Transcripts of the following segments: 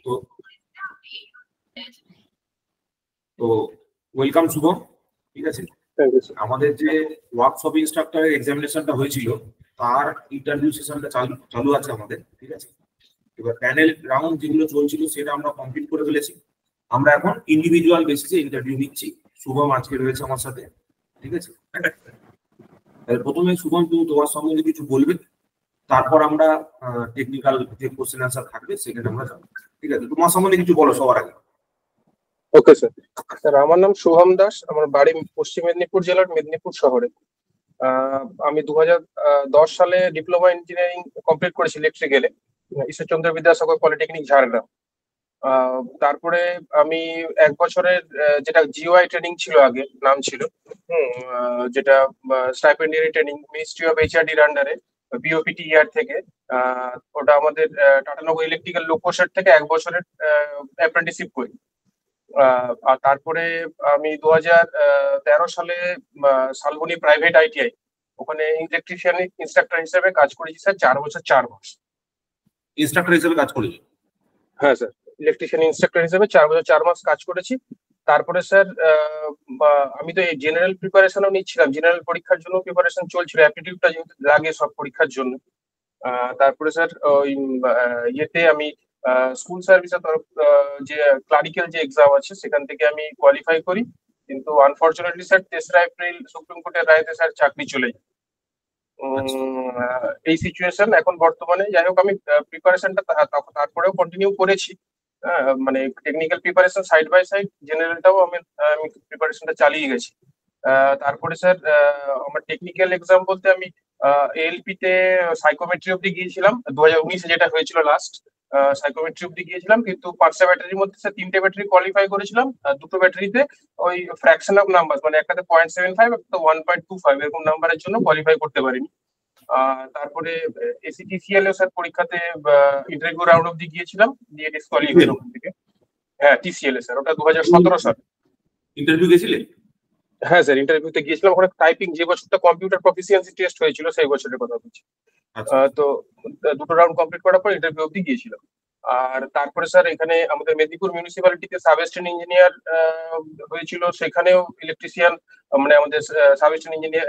তো তো ওয়েলকাম শুভম, ঠিক আছে। আমাদের যে ওয়ার্কশপ ইনস্ট্রাক্টরের এক্সামিনেশনটা হয়েছিল তার ইন্টারভিউ সেশনটা চালু আছে আমাদের, ঠিক আছে। এবার প্যানেল রাউন্ড যেগুলো চলছিল সেটা আমরা কমপ্লিট করে ফেলেছি। আমরা এখন ইন্ডিভিজুয়াল বেসিসে ইন্টারভিউ নিচ্ছি। শুভম আজকে রয়েছে আমার সাথে, ঠিক আছে। প্রথমে শুভম তুমি তোমার সম্বন্ধে কিছু বলবে, তারপর আমরা টেকনিক্যাল যে কোশ্চেন আনসার থাকবে সেখানে আমরা যাবো, ঠিক আছে। তোমার সম্বন্ধে কিছু বলো সবার আগে। Okay sir. স্যার আমার নাম শুভম দাস, আমার বাড়ি পশ্চিম মেদিনীপুর জেলার মেদিনীপুর শহরে। আমি 2010 সালে ডিপ্লোমা ইঞ্জিনিয়ারিং কমপ্লিট করেছি ইলেকট্রিক্যালে, ঈশ্বরচন্দ্র বিদ্যাসাগর পলিটেকনিক ঝাড়গ্রাম। তারপরে আমি 1 বছরের যেটা জিওআই ট্রেনিং ছিল, আগে নাম ছিল, যেটা স্টাইপেন্ডিয়ারি ট্রেনিং, মিনিস্ট্রি অফ এইচআরডির আন্ডারে বিওপিটি ইয়ার থেকে, ওটা আমাদের টাটানগর ইলেকট্রিক্যাল লোকোশেড থেকে 1 বছরের অ্যাপ্রেন্টিসশিপ করি। আর তারপরে আমি 2013 সালে শালবনী প্রাইভেট আইটিআই, ওখানে ইলেকট্রিশিয়ান ইনস্ট্রাক্টর হিসেবে কাজ করেছি স্যার 4 বছর 4 মাস। ইনস্ট্রাক্টর হিসেবে কাজ করেছি? হ্যাঁ স্যার, ইলেকট্রিশিয়ান ইনস্ট্রাক্টর হিসেবে 4 বছর 4 মাস কাজ করেছি। তারপরে স্যার আমি তো এই জেনারেল প্রিপারেশনও নিচ্ছিলাম, জেনারেল পরীক্ষার জন্য প্রিপারেশন চলছিল, অ্যাপটিটিউডটা যেহেতু লাগে সব পরীক্ষার জন্য। তারপরে স্যার ওই ইয়েতে আমি স্কুল সার্ভিসের তরফ যে ক্লারিক্যাল যে এক্সাম আছে সেখান থেকে আমি কোয়ালিফাই করি, কিন্তু আনফরচুনেটলি স্যার 3রা এপ্রিল সুপ্রিম কোর্টের রায়তে স্যার চাকরি চলে যায়। এই সিচুয়েশন এখন বর্তমানে। যাই হোক, আমি প্রিপারেশনটা তারপরেও কন্টিনিউ করেছি, মানে technical preparation side by side, জেনারেলটাও আমি প্রিপারেশনটা চালিয়ে গেছি। তারপরে স্যার আমার টেকনিক্যাল এক্সাম বলতে আমি এএলপি তে সাইকোমেট্রি অব্দি গিয়েছিলাম, 2019-এ যেটা হয়েছিল লাস্ট, সাইকোমেট্রি অব্দি গিয়েছিলাম, কিন্তু 5টা ব্যাটারির মধ্যে স্যার 3টে ব্যাটারি কোয়ালিফাই করেছিলাম, আর 2টো ব্যাটারিতে ওই ফ্র্যাকশন অফ নাম্বার, মানে একটাতে 0.75 একটা 1.25 এরকম নাম্বারের জন্য কোয়ালিফাই করতে পারিনি। তারপরে এসিটিসিএল এর স্যার পরীক্ষাতে ইন্টারভিউ রাউন্ড অব্দি গিয়েছিলাম, দিয়ে ডিসকোয়ালিফাই ওখান থেকে। হ্যাঁ, টিসিএল এ স্যার, ওটা 2017 সালে। ইন্টারভিউ গেছিলে? হ্যাঁ স্যার, ইন্টারভিউতে গিয়েছিলাম। ওখানে টাইপিং, যে বছরটা কম্পিউটার প্রফিসিয়েন্সি টেস্ট হয়েছিল সেই বছরের কথা বলছি। তো 2টো রাউন্ড কমপ্লিট করার পর ইন্টারভিউ অব্দি গিয়েছিলাম। আর তারপরে স্যার এখানে আমাদের মেদিনীপুর মিউনিসিপ্যালিটিতে সাব স্টেশন ইঞ্জিনিয়ার হয়েছিল, সেখানেও ইলেকট্রিশিয়ান, মানে আমাদের সাব স্টেশন ইঞ্জিনিয়ার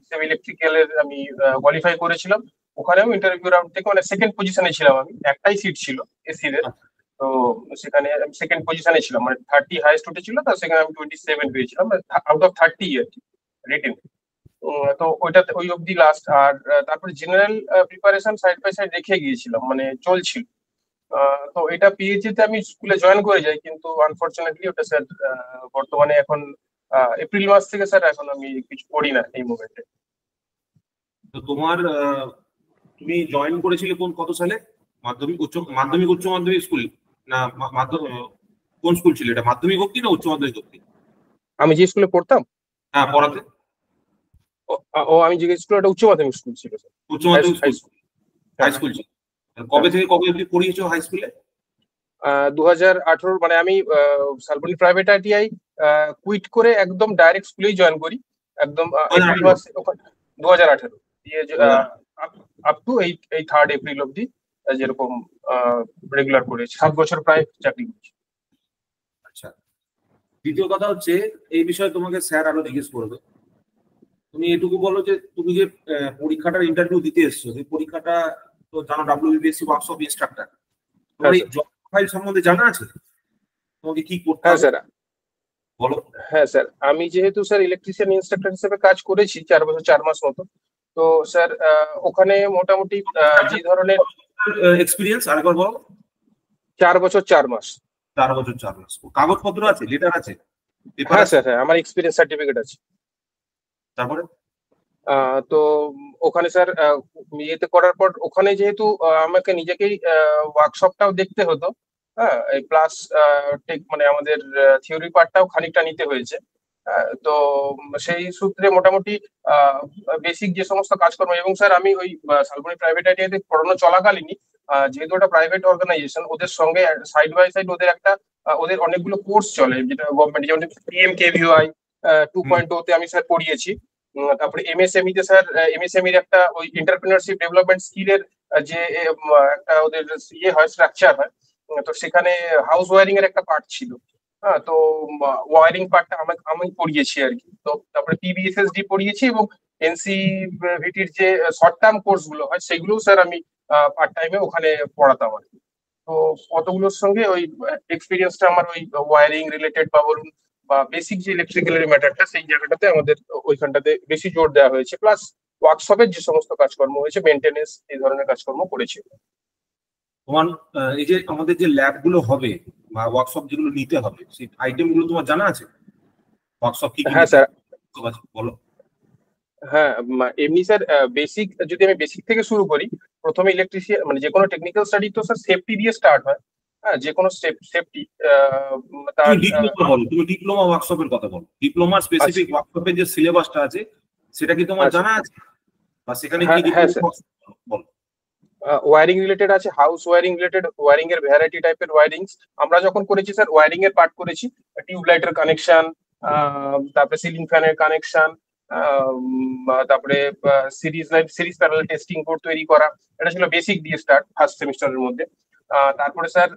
হিসেবে ইলেকট্রিক্যালের আমি কোয়ালিফাই করেছিলাম। ওখানেও ইন্টারভিউ রাউন্ড থেকে মানে সেকেন্ড পজিশনে ছিলাম আমি, একটাই সিট ছিল এসি দের, তো সেখানে আমি সেকেন্ড পজিশনে ছিলাম, মানে 30 হাইস্ট উঠেছিল, তো সেখানে আমি 27 পেয়েছিলাম আউট অফ 30 আর কি রিটেন। তো ওইটাতে ওই অবধি লাস্ট। আর তারপরে general preparation side by side রেখে গিয়েছিলাম, মানে চলছিল। তো এটা পিএইচডি-তে আমি স্কুলে জয়েন করে যাই, কিন্তু আনফরচুনেটলি ওটা স্যার বর্তমানে এখন এপ্রিল মাস থেকে স্যার এখন আমি কিছু করি না এই মুমেন্টে। তো তুমি জয়েন করেছিলে কত সালে? মাধ্যমিক উচ্চ মাধ্যমিক স্কুল না কোন স্কুল ছিল এটা? মাধ্যমিক অবধি না উচ্চ মাধ্যমিক অবধি? আমি যে স্কুলে পড়তাম, হ্যাঁ, পড়াতে আমি যে স্কুল, এটা উচ্চ মাধ্যমিক স্কুল ছিল স্যার। উচ্চ মাধ্যমিক হাই স্কুল ছিল। কবে থেকে কবে অবধি পড়িয়েছো হাই স্কুলে? 2018, মানে আমি শালবনী প্রাইভেট আইটিআই কুইট করে একদম ডাইরেক্ট স্কুলেই জয়েন করি, একদম এপ্রিল মাসে 2018 দিয়ে আপ টু এই 3rd এপ্রিল অব্দি যেরকম রেগুলার করেছি, 7 বছর প্রায় চাকরি করছি। আচ্ছা, দ্বিতীয় কথা হচ্ছে এই বিষয়ে তোমাকে স্যার আরো জিজ্ঞেস করবে। তুমি এটুকু বলো যে তুমি যে পরীক্ষাটার ইন্টারভিউ দিতে এসছো, সেই পরীক্ষাটা তো জানো, ডাব্লিউবিপিএসসি ওয়ার্কশপ ইনস্ট্রাক্টর, তোমার এই জব প্রোফাইল সম্বন্ধে জানা আছে? তোমাকে কি করতে হবে? হ্যাঁ স্যার, বলো। হ্যাঁ স্যার, আমি যেহেতু স্যার ইলেকট্রিশিয়ান ইনস্ট্রাক্টর হিসেবে কাজ করেছি 4 বছর 4 মাস মতো, তো স্যার ওখানে মোটামুটি যে ধরনের এক্সপিরিয়েন্স আরেকবার বলো। 4 বছর 4 মাস। 4 বছর 4 মাস। কাগজপত্র আছে, লেটার আছে? হ্যাঁ স্যার, হ্যাঁ, আমার এক্সপিরিয়েন্স সার্টিফিকেট আছে। তারপরে তো ওখানে স্যার ইয়েতে করার পর ওখানে যেহেতু আমাকে নিজেকেই ওয়ার্কশপটাও দেখতে হতো, হ্যাঁ, প্লাস মানে আমাদের থিওরি পার্টটাও খানিকটা নিতে হয়েছে। তো সেই সূত্রে মোটামুটি বেসিক যে সমস্ত কাজকর্ম, এবং স্যার আমি ওই শালবনী প্রাইভেট আইটিআইতে পড়ানো চলাকালীনই, যেহেতু ওটা প্রাইভেট অর্গানাইজেশন, ওদের সঙ্গে সাইড বাই সাইড ওদের অনেকগুলো কোর্স চলে, যেটা গভর্নমেন্ট, যেমন পিএমকেভিওয়াই 2.0 তে আমি স্যার পড়িয়েছি। তারপরে এমএসএমই তে স্যার এমএসএমই এর একটা ওই এন্টারপ্রেনারশিপ ডেভেলপমেন্ট স্কিলের যে একটা ওদের ইয়ে হয়, স্ট্রাকচার হয়, তো সেখানে হাউস ওয়ারিং এর একটা পার্ট ছিল। হ্যাঁ, তো ওয়ারিং পার্টটা আমি পড়িয়েছি আর কি। তো তারপরে পিবিএসএসডি পড়িয়েছি, এবং এনসিভিটির যে শর্ট টার্ম কোর্স গুলো হয় সেগুলো স্যার আমি পার্ট টাইমে ওখানে পড়াতাম আর কি। তো অতগুলোর সঙ্গে ওই এক্সপিরিয়েন্সটা আমার ওই ওয়ারিং রিলেটেড বা বলুন বা বেসিক যে ইলেকট্রিক্যাল ম্যাটারটা সেই জায়গাটাতে আমাদের ওইখানটাতে বেশি জোর দেওয়া হয়েছে। প্লাস ওয়ার্কশপের যে সমস্ত কাজকর্ম হয়েছে, মেনটেনেন্স এই ধরনের কাজকর্ম করেছি। তোমার এই যে আমাদের যে ল্যাব গুলো হবে বা ওয়ার্কশপ যেগুলো নিতে হবে সেই আইটেম গুলো তোমার জানা আছে? ওয়ার্কশপ কি? হ্যাঁ স্যার, বলো। হ্যাঁ এমনি স্যার বেসিক, যদি আমি বেসিক থেকে শুরু করি, প্রথমে ইলেকট্রিশিয়ান মানে যে কোনো টেকনিক্যাল স্টাডি তো স্যার সেফটি দিয়ে স্টার্ট হয়। হ্যাঁ, যে কোনো সেফটি তার তুমি ডিপ্লোমা ওয়ার্কশপের কথা বলো। ডিপ্লোমা স্পেসিফিক ওয়ার্কশপের যে সিলেবাসটা আছে সেটা কি তোমার জানা আছে? বা সেখানে কি বলো। ওয়ারিং রিলেটেড আছে, হাউস ওয়ারিং রিলেটেড, ওয়ারিং এর ভ্যারাইটি টাইপের ওয়ারিংস আমরা যখন করেছি স্যার, ওয়ারিং এর পার্ট করেছি, টিউবলাইটের কানেকশন, তারপরে সিলিং ফ্যানের কানেকশন, তারপরে সিরিজ প্যারালাল টেস্টিং বোর্ড তৈরি করা। এটা ছিল বেসিক দিয়ে স্টার্ট ফার্স্ট সেমিস্টারের মধ্যে। তারপরে স্যার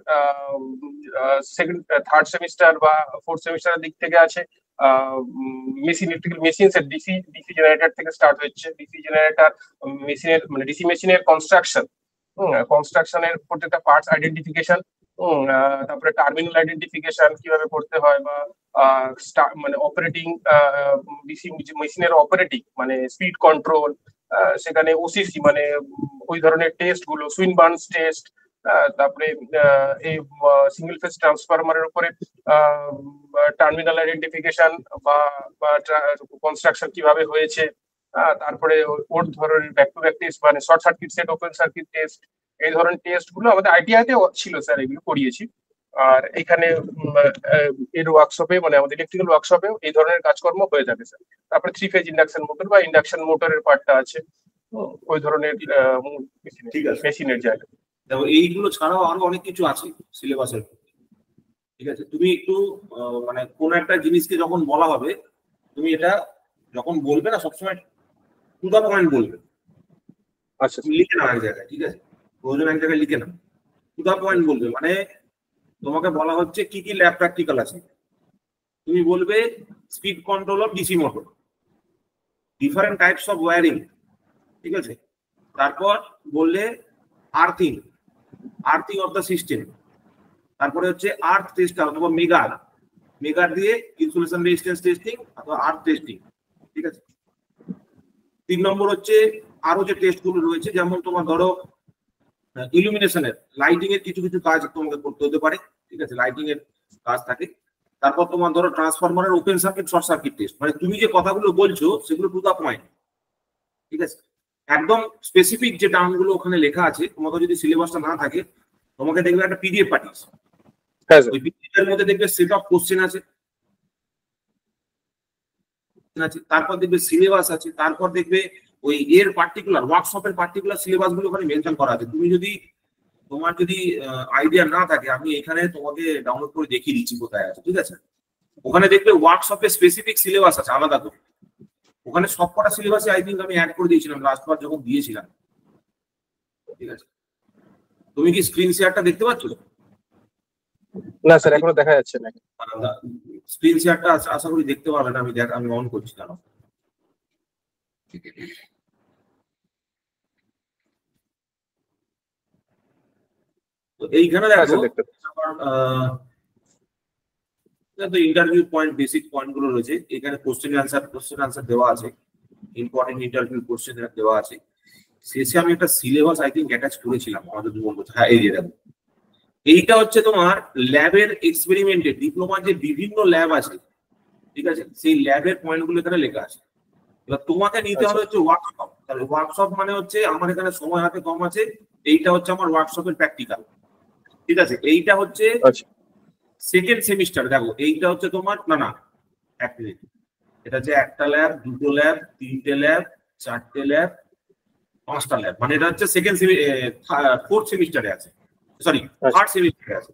সেকেন্ড থার্ড সেমিস্টার বা ফোর্থ সেমিস্টারের দিক থেকে আছে ইলেকট্রিক্যাল মেশিনস এর ডিসি জেনারেটর থেকে স্টার্ট হচ্ছে। ডিসি জেনারেটর মেশিনের মানে ডিসি মেশিনের কনস্ট্রাকশনের প্রত্যেকটা পার্টস আইডেন্টিফিকেশন, তারপরে টার্মিনাল আইডেন্টিফিকেশন কিভাবে করতে হয়, বা মানে অপারেটিং ডিসি মেশিনের অপারেটিং মানে স্পিড কন্ট্রোল, সেখানে ওসিসি মানে ওই ধরনের টেস্ট গুলো, সুইন বার্নস টেস্ট, তারপরে এই সিঙ্গেল ফেজ ট্রান্সফরমারের উপরে টার্মিনাল আইডেন্টিফিকেশন বা কনস্ট্রাকশন কিভাবে হয়েছে, তারপরে ওর ধরনের ব্যাক টু ব্যাক টেস্ট মানে short circuit set, open circuit test, এই ধরনের টেস্ট গুলো আমাদের আইটিআইতে ছিল স্যার, এগুলো করিয়েছি। আর এখানে এর ওয়ার্কশপে মানে আমাদের ইলেকট্রিক্যাল ওয়ার্কশপেও এই ধরনের কাজকর্ম হয়ে থাকে স্যার। তারপরে 3 ফেজ ইন্ডাকশন মোটর বা ইন্ডাকশন মোটরের পার্টটা আছে, ওই ধরনের মেশিনের জায়গা। দেখো এইগুলো ছাড়াও আরো অনেক কিছু আছে সিলেবাসের, ঠিক আছে? তুমি একটু মানে কোন একটা জিনিসকে যখন বলা হবে তুমি এটা যখন বলবে না সবসময় টু দা পয়েন্ট বলবে। আচ্ছা, লিখে নাও এক জায়গায়, ঠিক আছে? প্রয়োজন এক জায়গায় লিখে নাও, টু দা পয়েন্ট বলবে। মানে তোমাকে বলা হচ্ছে কি কি ল্যাব প্র্যাকটিক্যাল আছে, তুমি বলবে speed control of DC motor, different types of wiring, ঠিক আছে? তারপর বললে আর্থিং অফ দ্য সিস্টেম, তারপরে হচ্ছে আর্থ টেস্টার অথবা মেগার দিয়ে ইনসুলেশন রেজিস্ট্যান্স টেস্টিং অথবা আর্থ টেস্টিং, ঠিক আছে? 3 নম্বর হচ্ছে আরো যে টেস্ট গুলো রয়েছে, যেমন তোমার ধরো ইলুমিনেশনের লাইটিং এর কিছু কিছু কাজ তোমাকে করতে হতে পারে, ঠিক আছে? লাইটিং এর কাজ থাকে। তারপর তোমার ধরো ট্রান্সফরমারের open circuit short circuit test, মানে তুমি যে কথাগুলো বলছো সেগুলো টু দা পয়েন্ট, ঠিক আছে? একদম স্পেসিফিক যে টার্ম গুলো ওখানে লেখা আছে, তোমাকে যদি সিলেবাসটা না থাকে তোমাকে দেখবে একটা পিডিএফ পাঠিয়েছে, ওই পিডিএফ এর মধ্যে দেখবে সেট অফ কোশ্চেন আছে, তারপর দেখবে সিলেবাস আছে, তারপর দেখবে ওই এর পার্টিকুলার ওয়ার্কশপের পার্টিকুলার সিলেবাস গুলো ওখানে মেনশন করা আছে। তুমি যদি তোমার যদি আইডিয়া না থাকে, আমি এখানে তোমাকে ডাউনলোড করে দেখিয়ে দিচ্ছি কোথায় আছে, ঠিক আছে? ওখানে দেখবে ওয়ার্কশপের স্পেসিফিক সিলেবাস আছে আলাদা করে। ওখানে সবকটা সিলেবাসে আই থিঙ্ক আমি অ্যাড করে দিয়েছিলাম লাস্টবার যখন দিয়েছিলাম, ঠিক আছে? তুমি কি স্ক্রিন শেয়ারটা দেখতে পাচ্ছ? না স্যার, এখনো দেখা যাচ্ছে না। স্ক্রিন শেয়ারটা আশা করি দেখতে পাবেন। আমি অন করছি কেন। তো এইখানে দেখো ইন্টারভিউ পয়েন্ট, বেসিক পয়েন্ট গুলো রয়েছে এখানে। কোশ্চেন আনসার দেওয়া আছে, ইম্পর্টেন্ট ইন্টারভিউ কোশ্চেন দেওয়া আছে। শেষে আমি একটা সিলেবাস আই থিঙ্ক অ্যাটাচ করেছিলাম, আমাদের মনে করছে। হ্যাঁ, এই যে দেখো, এইটা হচ্ছে তোমার ল্যাবের এক্সপেরিমেন্টের ডিপ্লোমার যে বিভিন্ন ল্যাব আছে, ঠিক আছে? সেই ল্যাবের পয়েন্ট গুলো এখানে লেখা আছে। এবার তোমাকে নিতে হবে হচ্ছে ওয়ার্কশপ। তাহলে ওয়ার্কশপ মানে হচ্ছে আমার এখানে সময় হাতে কম আছে, এইটা হচ্ছে আমার ওয়ার্কশপের প্র্যাকটিক্যাল, ঠিক আছে? এইটা হচ্ছে সেকেন্ড সেমিস্টার। দেখো এইটা হচ্ছে তোমার না এক মিনিট, এটা হচ্ছে একটা ল্যাব, দুটো ল্যাব, তিনটে ল্যাব, চারটে ল্যাব, পাঁচটা ল্যাব। মানে এটা হচ্ছে ফোর্থ সেমিস্টারে আছে, সরি থার্ড সেমিস্টারে আছে।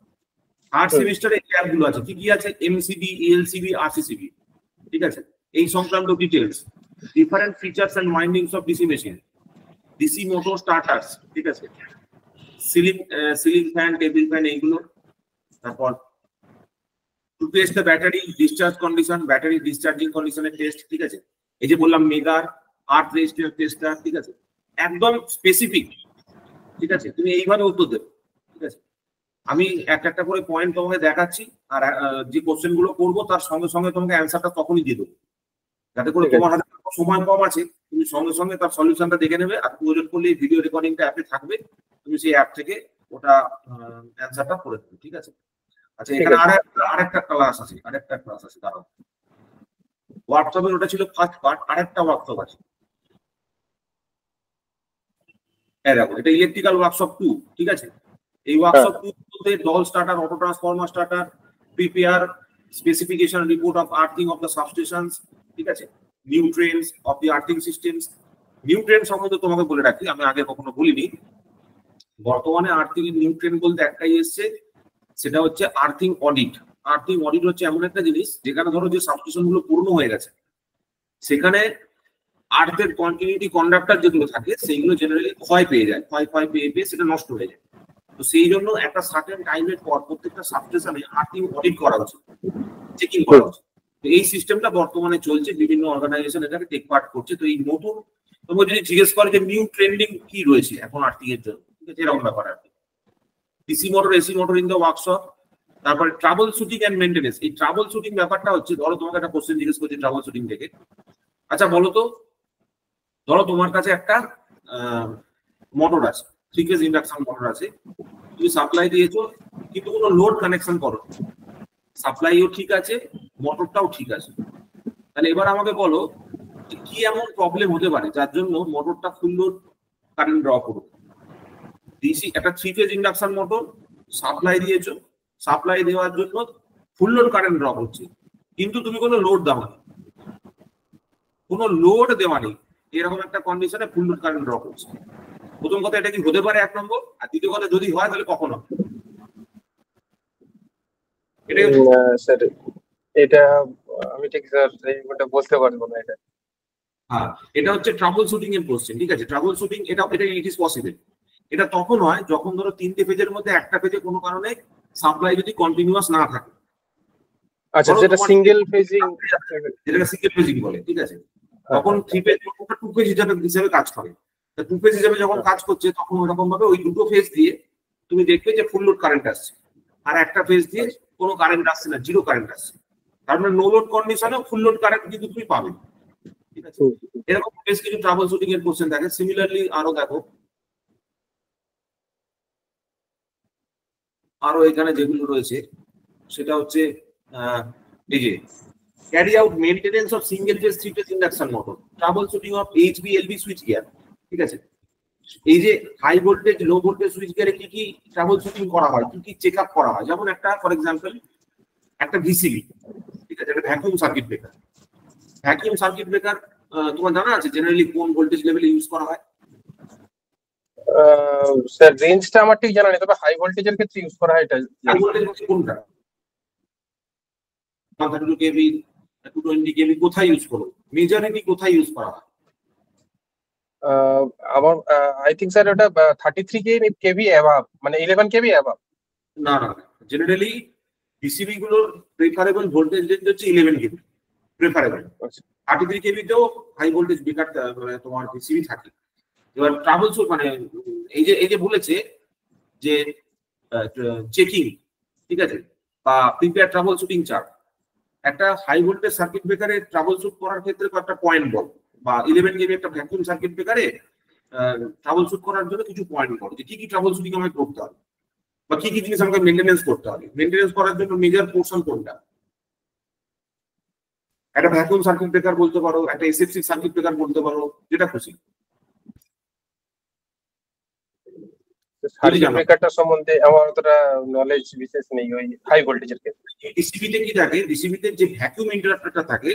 থার্ড সেমিস্টারে ল্যাব গুলো আছে কি কি আছে? এমসিবি, এলসিবি, আরসিসিবি, ঠিক আছে? এই সংক্রান্ত details, different features and windings of DC machine, DC motor starters, ঠিক আছে? সিলিং ফ্যান, টেবিল ফ্যান এইগুলো। তারপর to test the battery discharge condition, battery discharging কন্ডিশনের টেস্ট, ঠিক আছে। এই যে বললাম মেগার আর্থ রেজিস্ট্যান্স টেস্টটা, ঠিক আছে, একদম স্পেসিফিক, ঠিক আছে। তুমি এইভাবে উত্তর দেবে, ঠিক আছে। আমি একটা করে পয়েন্ট তোমাকে দেখাচ্ছি, আর যে কোশ্চেন গুলো করবো তার সঙ্গে সঙ্গে তোমাকে অ্যান্সারটা তখনই দিয়ে দেবো, যাতে করে তোমার হাতে সময় কম আছে, তুমি সঙ্গে সঙ্গে তার সলিউশনটা দেখে নেবে। আর প্রয়োজন করলে ভিডিও রেকর্ডিংটা অ্যাপে থাকবে, তুমি সেই অ্যাপ থেকে ওটা অ্যান্সারটা করে দেবে, ঠিক আছে। আচ্ছা, এখানে আরেকটা ক্লাস আছে, দাঁড়াও। হোয়াটসঅ্যাপের ওটা ছিল ফার্স্ট পার্ট, আরেকটা ওয়ার্কশপ আছে, দেখো, এটা ইলেকট্রিক্যাল ওয়ার্কশপ 2, ঠিক আছে। এই ওয়ার্কশপ 2 তে DOL starter, auto transformer starter, prepare specification report of earthing of the substations, ঠিক আছে, new trends of the earthing systems. New trend সম্বন্ধে তোমাকে বলে রাখি, আমি আগে কখনো বলিনি। বর্তমানে আর্থিং এর নিউ ট্রেন্ড বলতে একটাই এসছে, সেটা হচ্ছে আর্থিং অডিট। আর্থিং অডিট হচ্ছে এমন একটা জিনিস যেখানে ধরো যে সাবস্টেশন গুলো পূর্ণ হয়ে গেছে, সেখানে আর্থের কন্টিনিউটি কন্ডাক্টর যেগুলো থাকে সেইগুলো জেনারেলি ক্ষয় পেয়ে যায়, ক্ষয় পেয়ে সেটা নষ্ট হয়ে যায়। তো সেই জন্য একটা সার্টেন টাইমের পর প্রত্যেকটা সাবস্টেশনে আর্থিং অডিট করা উচিত, চেকিং করা উচিত। তো এই সিস্টেমটা বর্তমানে চলছে, বিভিন্ন অর্গানাইজেশন এটাকে টেক পার্ট করছে। তো এই নতুন তোমাকে যদি জিজ্ঞেস করে যে নিউ ট্রেন্ডিং কি রয়েছে এখন আর্থিং এর জন্য, ঠিক আছে, এরকম ব্যাপার আর কি। DC motor, AC motor in the workshop, তারপরে ট্রাবল শুটিং এন্ড মেইনটেনেন্স। এই ট্রাবল শুটিং ব্যাপারটা হচ্ছে, ধরো তোমাকে একটা কোশ্চেন জিজ্ঞেস করছি ট্রাবল শুটিং থেকে। আচ্ছা বলো তো, ধরো তোমার কাছে একটা মোটর আছে, 3 ফেজ ইন্ডাকশন মোটর আছে, তুমি সাপ্লাই দিয়েছো কিন্তু কোনো লোড কানেকশন করো, সাপ্লাইও ঠিক আছে, মোটরটাও ঠিক আছে। তাহলে এবার আমাকে বলো কি এমন প্রবলেম হতে পারে যার জন্য মোটরটা ফুল লোড কারেন্ট ড্র করবে। ডিসি একটা 3 ফেজ ইন্ডাকশন মোটর সাপ্লাই দিয়েছো, সাপ্লাই দেওয়ার জন্য ফুল লোড কারেন্ট ড্র করছে, কিন্তু তুমি কোনো লোড দাও না, কোনো লোড দেওয়া নেই, এরকম একটা কন্ডিশনে ফুল লোড কারেন্ট ড্র করছে। প্রথম কথা, এটা কি হতে পারে, 1 নম্বর। আর দ্বিতীয় কথা, যদি হয় তাহলে কখন হবে? এটা আমি ঠিক স্যার বলতে পারবো না। এটা হচ্ছে ট্রাবল শুটিং এর কোশ্চেন, ঠিক আছে। ট্রাবল শুটিং এটা ইট ইজ পসিবল। এটা তখন হয় যখন ধরো 3টে ফেজের মধ্যে একটা ফেজে কোনো কারণে সাপ্লাই যদি কন্টিনিউয়াস না থাকে। আচ্ছা, যেটা সিঙ্গেল ফেজিং, যেটা সিঙ্গেল ফেজিং বলে, ঠিক আছে। তখন 3 ফেজ মোটরটা 2 ফেজ হিসেবে কাজ করে। 2 ফেজ হিসেবে যখন কাজ করছে তখন ওরকম ভাবে ওই দুটো ফেজ দিয়ে তুমি দেখবে যে ফুল লোড কারেন্ট আসছে, আর একটা ফেজ দিয়ে কোনো কারেন্ট আসছে না, জিরো কারেন্ট আসছে। তার মানে নো লোড কন্ডিশনে ফুল লোড কারেন্ট কিন্তু তুমি পাবে, ঠিক আছে। এরকম বেশ কিছু ট্রাবল শুটিং এর কোশ্চেন থাকে। সিমিলারলি আরো দেখো, আরো এখানে যেগুলো রয়েছে সেটা হচ্ছে এই যে carry out maintenance of single phase 3 phase induction motor, trouble shooting of HV LV switch gear, ঠিক আছে। এই যে high voltage low voltage switch গিয়ারে কি কি ট্রাবল শুটিং করা হয়, কি কি চেক আপ করা হয়। যেমন একটা ফর এক্সাম্পল একটা ভিসিবি, ঠিক আছে, একটা vacuum circuit breaker. Vacuum circuit breaker তোমার জানা আছে জেনারেলি কোন ভোল্টেজ লেভেলে ইউজ করা হয়? স্যার রেঞ্জটা আমার ঠিক জানা নেই, তবে হাই ভোল্টেজের ক্ষেত্রে ইউজ করা হয়। এটা হাই ভোল্টেজ কোনটা? 132 কেভি, 220 কেভি কোথায় ইউজ করো? মেজরিটি কোথায় ইউজ করা হয়? আমার আই থিংক স্যার ওটা 33 কেভি অ্যাবাভ, মানে 11 কেভি অ্যাবাভ। না, জেনারেলি ডিসিবি গুলোর প্রেফারেবল ভোল্টেজ রেঞ্জ হচ্ছে 11 কেভি প্রেফারেবল। 33 কেভি তেও হাই ভোল্টেজ ব্রেকার তোমার ডিসিবি থাকে। এবার ট্রাবল শুট মানে এই যে বলেছে যে চেকিং, ঠিক আছে, বা প্রিপেয়ার ট্রাবল শুটিং চার্ট। একটা হাই ভোল্টেজ সার্কিট ব্রেকারে ট্রাবল শুট করার ক্ষেত্রে কয়েকটা পয়েন্ট বল, বা 11 কেভি একটা ভ্যাকুয়াম সার্কিট ব্রেকারে ট্রাবল শুট করার জন্য কিছু পয়েন্ট বল, যে কি কি ট্রাবল শুটিং আমাকে করতে হবে বা কি কি জিনিস আমাকে মেইনটেনেন্স করতে হবে। মেইনটেনেন্স করার জন্য মেজর পোর্শন কোনটা? একটা ভ্যাকুয়াম সার্কিট ব্রেকার বলতে পারো, একটা এসএফসি সার্কিট ব্রেকার বলতে পারো, যেটা খুশি। সার্কিট ব্রেকারটা সম্বন্ধে আমার অতটা নলেজ বিশেষ নেই ওই হাই ভোল্টেজের ক্ষেত্রে। ডিসিবিতে কি থাকে, ডিসিবিতে যে ভ্যাকুয়াম ইন্টারাপ্টারটা থাকে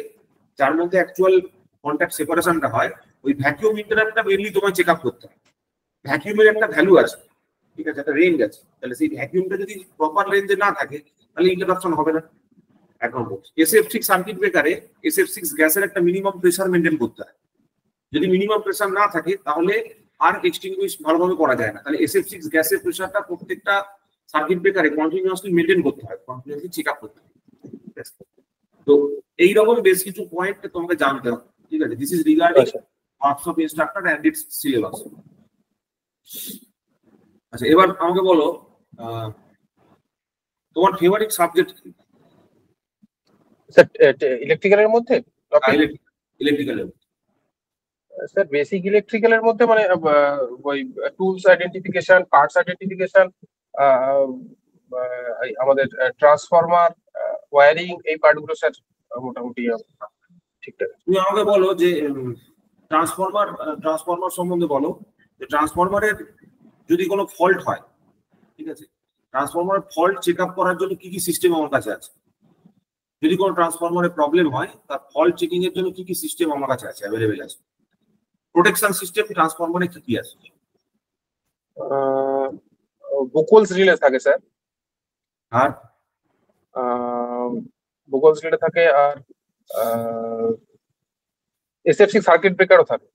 যার মধ্যে অ্যাকচুয়াল কন্ট্যাক্ট সেপারেশনটা হয়, ওই ভ্যাকুয়াম ইন্টারাপ্টারটা মেইনলি তোমায় চেক আপ করতে হয়। ভ্যাকুয়ামের একটা ভ্যালু আছে, ঠিক আছে, একটা রেঞ্জ আছে। তাহলে সেই ভ্যাকুয়ামটা যদি প্রপার রেঞ্জে না থাকে তাহলে ইন্টারাপশন হবে না। 1 নম্বর। SF6 সার্কিট ব্রেকারে SF6 গ্যাসের একটা মিনিমাম প্রেসার মেনটেন করতে হয়। যদি মিনিমাম প্রেসার না থাকে তাহলে আর এক্সটিংগুইশ ভালোভাবে করা যায় না। তাহলে SF6 গ্যাসের প্রেশারটা প্রত্যেকটা সার্কিট ব্রেকারে কন্টিনিউয়াসলি মেনটেন করতে হয়, কন্টিনিউয়াসলি চেক আপ করতে হয়। তো এইরকম বেশ কিছু পয়েন্ট তোমাকে জানতে হবে, ঠিক আছে? This is regarding works of instructor and its syllabus. আচ্ছা, এবার আমাকে বলো তোমার ফেভারিট সাবজেক্ট কি? স্যার ইলেকট্রিক্যালের মধ্যে? ইলেকট্রিক্যালের স্যার বেসিক ইলেকট্রিক্যালের মধ্যে মানে ওই টুলস আইডেন্টিফিকেশন, পার্টস আইডেন্টিফিকেশন, আমাদের ট্রান্সফরমার, ওয়্যারিং, এই পার্টগুলো স্যার মোটামুটি ঠিকঠাক। তুমি আমাকে বলো যে ট্রান্সফরমার সম্বন্ধে বলো, যে ট্রান্সফরমারের যদি কোনো ফল্ট হয়, ঠিক আছে, ট্রান্সফরমারের ফল্ট চেক আপ করার জন্য কি কি সিস্টেম আমার কাছে আছে? যদি কোনো ট্রান্সফরমারের প্রবলেম হয়, তার ফল্ট চেকিং এর জন্য কি কি সিস্টেম আমার কাছে আছে, অ্যাভেলেবেল আছে? প্রোটেকশন সিস্টেম ট্রান্সফরমারে কি কি আছে? বুকোলস রিলে থাকে স্যার, আর বুকোলস রিলে থাকে, আর SF6 সার্কিট ব্রেকারও থাকে।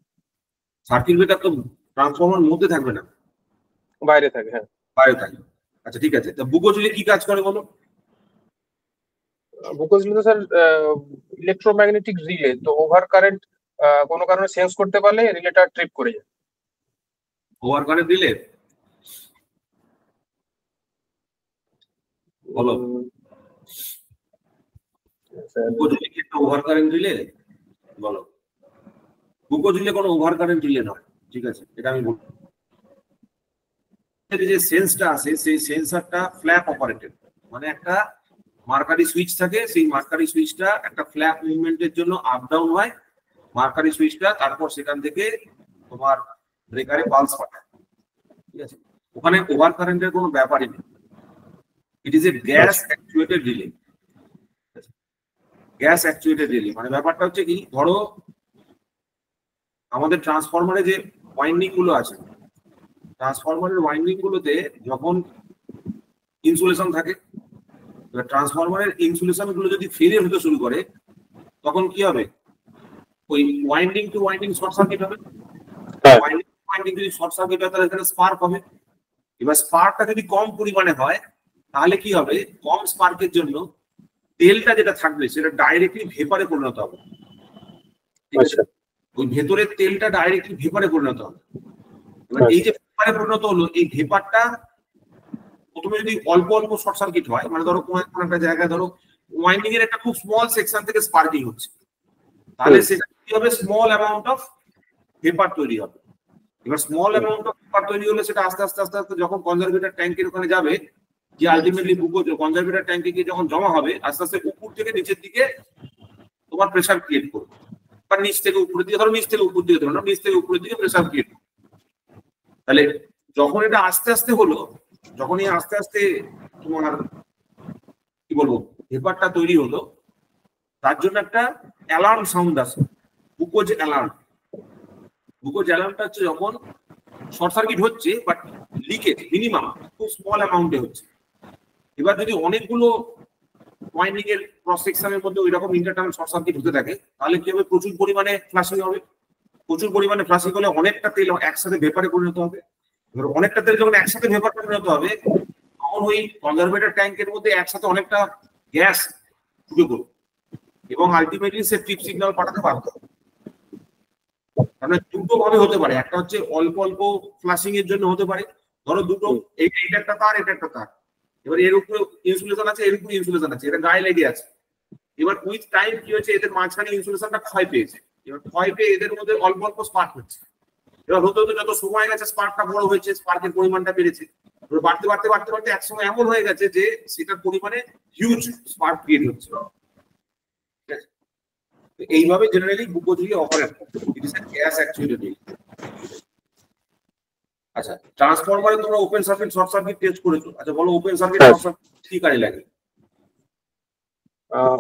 সার্কিট ব্রেকার তো ট্রান্সফরমার মধ্যে থাকবে না, বাইরে থাকে। হ্যাঁ, বাইরে থাকে। আচ্ছা, ঠিক আছে। তো বুকোজ রিলে কি কাজ করে বলো? বুকোলস রিলে স্যার ইলেকট্রোম্যাগনেটিক রিলে, তো ওভার কারেন্ট কোনো কারণে সেন্স করতে পারলে রিলেটা ট্রিপ করে যায়। ওভার কারেন্ট রিলে বলো। বুকোজ রিলে কি একটা ওভার কারেন্ট রিলে? বলো। বুকোজ রিলে কোনো ওভার কারেন্ট রিলে নয়, ঠিক আছে, এটা আমি বলবো। যে সেন্সটা আছে সেই সেন্সরটা ফ্ল্যাপ অপারেটেড, মানে একটা মার্কারি সুইচ থাকে, সেই মার্কারি সুইচটা একটা ফ্ল্যাপ মুভমেন্টের জন্য আপ ডাউন হয় মার্কারি সুইচটা, তারপর সেখান থেকে তোমার ব্রেকারে পালস পাঠায়, ঠিক আছে? ওখানে ওভার কারেন্টের কোনো ব্যাপারই নেই। It is a gas actuated relay. Gas actuated relay মানে ব্যাপারটা হচ্ছে কি, ধরো আমাদের ট্রান্সফরমারে যে ওয়াইন্ডিং গুলো আছে, ট্রান্সফরমারের ওয়াইন্ডিং গুলোতে যখন ইনসুলেশন থাকে, ট্রান্সফরমারের ইনসুলেশন গুলো যদি ফেলিয়ার হতে শুরু করে, তখন কি হবে? ওই winding to winding short circuit হবে। ওয়াইন্ডিং যদি শর্ট সার্কিট হয় তাহলে এখানে স্পার্ক হবে। এবার স্পার্কটা যদি কম পরিমাণে হয় তাহলে কি হবে? কম স্পার্কের জন্য তেলটা যেটা থাকবে সেটা ডাইরেক্টলি ভেপারে পরিণত হবে, ঠিক আছে? ওই ভেতরের তেলটা ডাইরেক্টলি ভেপারে পরিণত হবে। এবার এই যে ভেপারে পরিণত হলো, এই ভেপারটা প্রথমে যদি অল্প অল্প শর্ট সার্কিট হয়, মানে ধরো কোনো একটা জায়গায় ধরো ওয়াইন্ডিং এর একটা খুব স্মল সেকশন থেকে স্পার্কিং হচ্ছে, তাহলে সেখানে কি হবে? স্মল অ্যামাউন্ট অফ ভেপার তৈরি হবে। এবার স্মল অ্যামাউন্ট অফ ভেপার তৈরি হলে সেটা আস্তে আস্তে আস্তে আস্তে যখন কনজারভেটর ট্যাঙ্কের ওখানে যাবে, যে আলটিমেটলি কনজারভেটর ট্যাঙ্কে গিয়ে যখন জমা হবে, আস্তে আস্তে উপর থেকে নিচের দিকে তোমার প্রেসার ক্রিয়েট করবে, বা নিচ থেকে উপরের দিকে, ধরো নিচ থেকে উপর দিকে, ধরো নিচ থেকে উপরের দিকে প্রেসার ক্রিয়েট করবে। তাহলে যখন এটা আস্তে আস্তে হলো, যখনই আস্তে আস্তে তোমার কি বলবো ভেপারটা তৈরি হলো, তার জন্য একটা অ্যালার্ম সাউন্ড আসে, বুকোজ অ্যালার্ম। বুকোজ অ্যালার্মটা হচ্ছে যখন শর্ট সার্কিট হচ্ছে বাট লিকেজ মিনিমাম খুব স্মল অ্যামাউন্টে হচ্ছে। এবার যদি অনেকগুলো ওয়াইন্ডিং এর ক্রস সেকশনের মধ্যে ওই রকম ইন্টারনাল শর্ট সার্কিট হতে থাকে, তাহলে কি হবে? প্রচুর পরিমাণে ফ্লাশিং হবে। প্রচুর পরিমাণে ফ্লাশিং হলে অনেকটা তেল একসাথে ভেপারে পরিণত হবে। এবার অনেকটা তেল যখন একসাথে ভেপারে পরিণত হবে, তখন ওই কনজারভেটর ট্যাঙ্কের মধ্যে একসাথে অনেকটা গ্যাস ঢুকে পড়বে এবং আলটিমেটলি সে ট্রিপ সিগন্যাল পাঠাতে বাধ্য হবে। মানে দুটো ভাবে হতে পারে, একটা হচ্ছে অল্প অল্প ফ্লাশিং এর জন্য হতে পারে, ধরো দুটো, এইটা একটা তার, এটা একটা তার, এবার এর উপরে ইনসুলেশন আছে, এর উপরে ইনসুলেশন আছে, এটা গায়ে লেগে আছে। এবার উইথ টাইম কি হচ্ছে? এদের মাঝখানে ইনসুলেশনটা ক্ষয় পেয়েছে। এবার ক্ষয় পেয়ে এদের মধ্যে অল্প অল্প স্পার্ক হচ্ছে। এবার হতে হতে যত সময় গেছে স্পার্কটা বড় হয়েছে, স্পার্কের পরিমাণটা বেড়েছে, বাড়তে বাড়তে বাড়তে বাড়তে একসময় এমন হয়ে গেছে যে সেটার পরিমাণে হিউজ স্পার্ক ক্রিয়েট হচ্ছে। এইভাবে জেনারেলি বুকোজ রিলে অপারেট করে। It is a gas actuated relay. আচ্ছা, ট্রান্সফরমারে তোমরা open circuit short circuit test করেছো। আচ্ছা বলো, ওপেন সার্কিট শর্ট সার্কিট কি কাজে লাগে?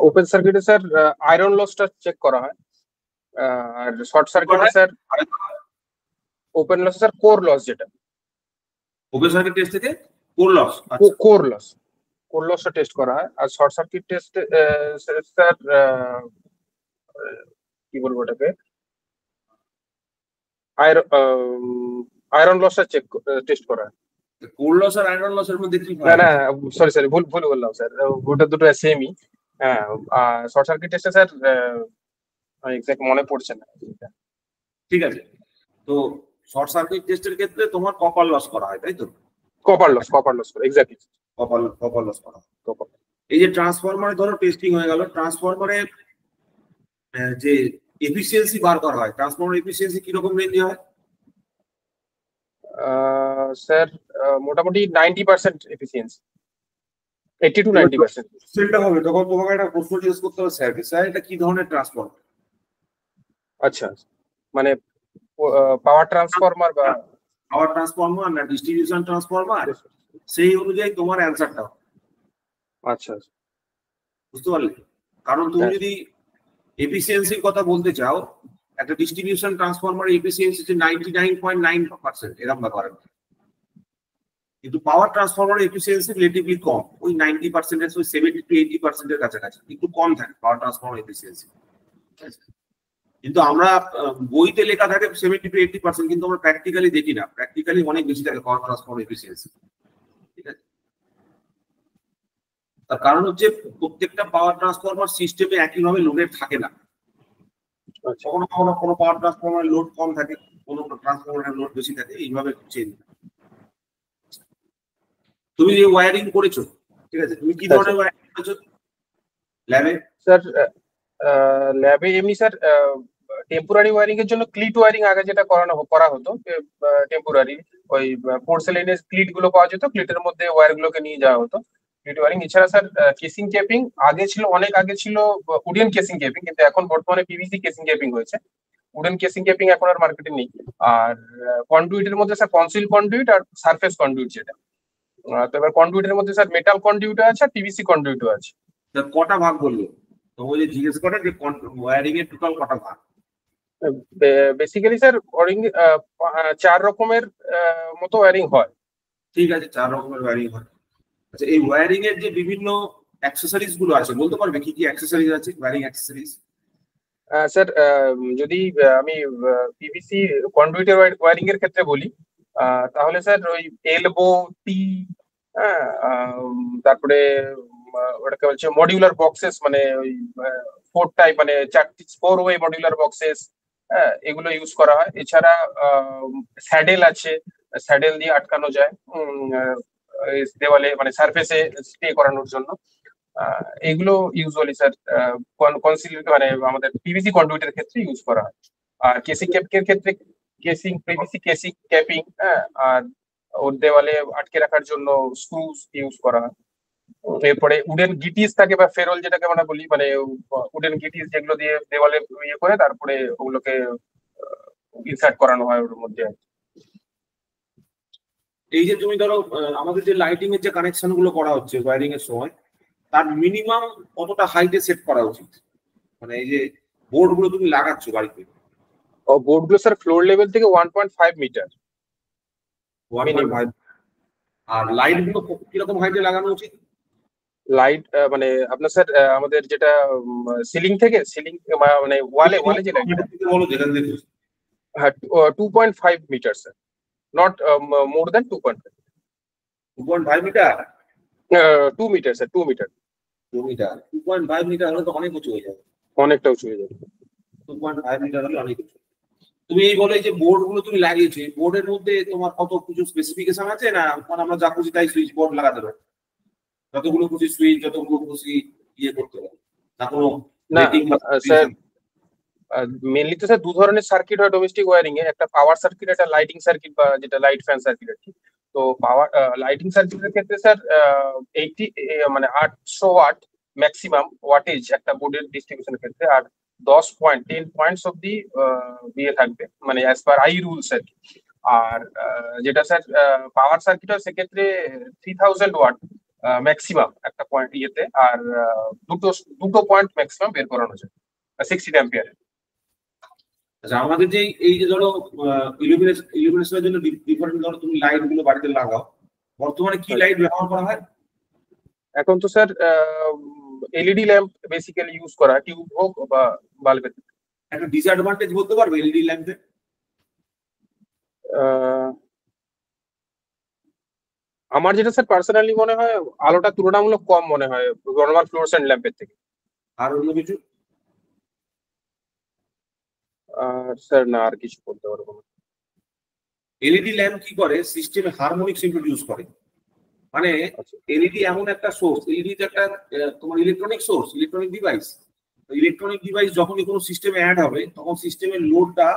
ওপেন সার্কিটে স্যার আয়রন লসটা চেক করা হয়, আর শর্ট সার্কিটে sir open loss sir core loss, যেটা ওপেন সার্কিট টেস্ট থেকে কোর লস, কোর লসটা টেস্ট করা হয়। আর শর্ট সার্কিট টেস্টে স্যার কি বলবো ওটাকে, আয়রন লসটা টেস্ট করা। কোর লস আর আয়রন লসের মধ্যে কি না না, সরি ভুল বললাম স্যার, ওটা দুটো সেমই। হ্যাঁ, শর্ট সার্কিট টেস্টে স্যার এক্সাক্ট মনে পড়ছে না। ঠিক আছে, তো শর্ট সার্কিট টেস্টের ক্ষেত্রে তোমার কপার লস করা হয়, তাই তো? কপার লস করে, এক্স্যাক্টলি কপার লস করা হয়। এই যে ট্রান্সফরমারে ধরো টেস্টিং হয়ে গেল, ট্রান্সফরমারে যে এফিসিয়েন্সি বার করা হয়, ট্রান্সফরমার এফিসিয়েন্সি কি রকম রেঞ্জে হয়? স্যার মোটামুটি 90% এফিসিয়েন্সি, 80 to 90%। সেটা হবে, তখন তোমাকে একটা প্রশ্ন জিজ্ঞেস করতে হবে স্যার, স্যার এটা কি ধরনের ট্রান্সফরমার? আচ্ছা, মানে পাওয়ার ট্রান্সফরমার বা পাওয়ার ট্রান্সফরমার না ডিস্ট্রিবিউশন ট্রান্সফরমার, সেই অনুযায়ী তোমার অ্যান্সারটা। আচ্ছা, বুঝতে পারলে? কারণ তুমি যদি এফিসিয়েন্সির কথা বলতে চাও, একটা ডিস্ট্রিবিউশন ট্রান্সফরমার এফিসিয়েন্সি হচ্ছে 99.9% এরকম ব্যাপার। কিন্তু পাওয়ার ট্রান্সফরমার এফিসিয়েন্সি রিলেটিভলি কম, ওই 90% ওই 70 to 80% এর কাছাকাছি, একটু কম থাকে পাওয়ার ট্রান্সফরমার এফিসিয়েন্সি। কিন্তু আমরা বইতে লেখা থাকে 70 to 80%, কিন্তু আমরা প্র্যাকটিক্যালি দেখি না, প্র্যাকটিক্যালি অনেক বেশি থাকে পাওয়ার ট্রান্সফরমার এফিসিয়েন্সি। ঠিক আছে, তার কারণ হচ্ছে প্রত্যেকটা পাওয়ার ট্রান্সফরমার সিস্টেমে একইভাবে লোডেড থাকে না। কখনো কখনো কোনো পাওয়ার ট্রান্সফরমারের লোড কম থাকে, কোনো ট্রান্সফরমারের লোড বেশি থাকে, এইভাবে চেঞ্জ। তুমি যে ওয়্যারিং করেছো, ঠিক আছে, তুমি কি ধরনের ওয়্যারিং করেছো ল্যাবে? স্যার ল্যাবে এমনি স্যার টেম্পোরারি ওয়্যারিং এর জন্য ক্লিট ওয়্যারিং আগে যেটা করা হতো, টেম্পোরারি ওই পোর্সেলেনের ক্লিট গুলো পাওয়া যেত, ক্লিটের মধ্যে ওয়্যার গুলোকে নিয়ে যাওয়া হতো, ক্লিট ওয়্যারিং। এছাড়া স্যার কেসিং কেপিং আগে ছিল, অনেক আগে ছিল উডেন কেসিং কেপিং, কিন্তু এখন বর্তমানে পিভিসি কেসিং কেপিং হয়েছে। উডেন কেসিং কেপিং এখন আর মার্কেটে নেই। আর কন্ডুইটের মধ্যে স্যার কনসিল কন্ডুইট আর সারফেস কন্ডুইট যেটা। তো এবার কন্ডুইটের মধ্যে স্যার মেটাল কন্ডুইটও আছে আর পিভিসি কন্ডুইটও আছে। কটা ভাগ বললো তোমাকে জিজ্ঞেস করে যে ওয়্যারিং এর টোটাল কটা ভাগ? বেসিক্যালি স্যার ওয়্যারিং 4 রকমের মতো ওয়্যারিং হয়। ঠিক আছে, 4 রকমের ওয়্যারিং হয়। আচ্ছা, এই ওয়্যারিং এর যে বিভিন্ন অ্যাকসেসরিজ গুলো আছে, বলতে পারবে কি কি অ্যাকসেসরিজ আছে ওয়্যারিং অ্যাকসেসরিজ? স্যার যদি আমি পিভিসি কন্ডুইটের ওয়্যারিং এর ক্ষেত্রে বলি, তাহলে স্যার ওই এলবো টি, তারপরে ওটাকে বলছে মডিউলার বক্সেস, মানে ওই 4 টাইপ, মানে 4 ওয়ে মডিউলার বক্সেস, এগুলো ইউজ করা হয়। এছাড়া স্যাডেল আছে, স্যাডেল দিয়ে আটকানো যায় দেওয়ালে, মানে সারফেসে স্টে করানোর জন্য। এগুলো ইউজুয়ালি স্যার মানে আমাদের পিভিসি কন্ডুইটের ক্ষেত্রে ইউজ করা হয়। আর কেসিং ক্যাপিং এর ক্ষেত্রে পিভিসি কেসিং ক্যাপিং, আর ওর দেওয়ালে আটকে রাখার জন্য স্ক্রুজ ইউজ করা হয়। এরপরে উডেন গিটিস থাকে বা ফেরল যেটাকে আমরা বলি, মানে উডেন গিটিস যেগুলো দিয়ে দেওয়ালে ইয়ে করে তারপরে ওগুলোকে ইনসার্ট করানো হয় ওর মধ্যে। এই যে তুমি ধরো আমাদের যে লাইটিং এর যে কানেকশন গুলো করা হচ্ছে ওয়্যারিং এর সময়, তার মিনিমাম কতটা হাইটে সেট করা উচিত? মানে এই যে বোর্ড গুলো তুমি লাগাচ্ছ বাড়িতে, বোর্ড গুলো স্যার ফ্লোর লেভেল থেকে 1.5 মিটার। আর লাইট গুলো কিরকম হাইটে লাগানো উচিত? লাইট মানে আপনার স্যার আমাদের যেটা সিলিং থেকে মানে ওয়ালে যে লাইটটা, বলো যেখান থেকে। হ্যাঁ, 2.5 metre sir, not more than 2.5। 2.5 metre? 2 metre sir, 2 metre. 2.5 metre হলে তো অনেক উঁচু হয়ে যাবে। অনেকটা উঁচু হয়ে যাবে। 2.5 মিটার হলে অনেক উঁচু। তুমি এই বলে যে বোর্ড গুলো তুমি লাগিয়েছো, বোর্ডের মধ্যে তোমার কত কিছু স্পেসিফিকেশন আছে না আমরা যা খুশি তাই সুইচ বোর্ড লাগাতে পারি? যতগুলো খুশি সুইচ, যতগুলো খুশি ইয়ে করতে পারি না? কোনো স্যার মেনলি তো স্যার 2 ধরনের সার্কিট হয় ডোমেস্টিক ওয়্যারিং এ, একটা পাওয়ার সার্কিট, একটা লাইটিং সার্কিট, বা যেটা লাইট ফ্যান সার্কিট আর কি। তো পাওয়ার লাইটিং সার্কিটের ক্ষেত্রে স্যার 80 মানে 800 ওয়াট ম্যাক্সিমাম ওয়াটেজ একটা বোর্ডের ডিস্ট্রিবিউশনের ক্ষেত্রে, আর 10 পয়েন্টস অব্দি দিয়ে থাকবে, মানে অ্যাজ পার আই রুলস আর কি। আর যেটা স্যার পাওয়ার সার্কিট হয় সেক্ষেত্রে 3000 ওয়াট ম্যাক্সিমাম একটা পয়েন্ট ইয়েতে, আর দুটো পয়েন্ট ম্যাক্সিমাম বের করানো যায় 60 অ্যাম্পিয়ারে। আচ্ছা, আমাদের যে এই যে ধরো ইলুমিনেশনের জন্য ডিফারেন্ট ধরো তুমি লাইট গুলো বাড়িতে লাগাও, বর্তমানে কি লাইট ব্যবহার করা হয়? এখন তো sir LED lamp basically use করা, টিউব হোক বা বাল্বের। একটা ডিসঅ্যাডভান্টেজ বলতে পারবে এলইডি ল্যাম্পের? আমার যেটা স্যার পার্সোনালি মনে হয় আলোটা তুলনামূলক কম মনে হয় নর্মাল ফ্লোরোসেন্ট ল্যাম্পের থেকে। আর অন্য কিছু? আর স্যার না, আর কিছু বলতে পারবো না। এলইডি ল্যাম্প কি করে, সিস্টেমে হারমোনিক্স ইন্ট্রোডিউস করে। মানে এলইডি এমন একটা সোর্স, এলইডি একটা তোমার electronic source, electronic device. Electronic device যখনই কোনো সিস্টেমে অ্যাড হবে তখন সিস্টেমের লোডটা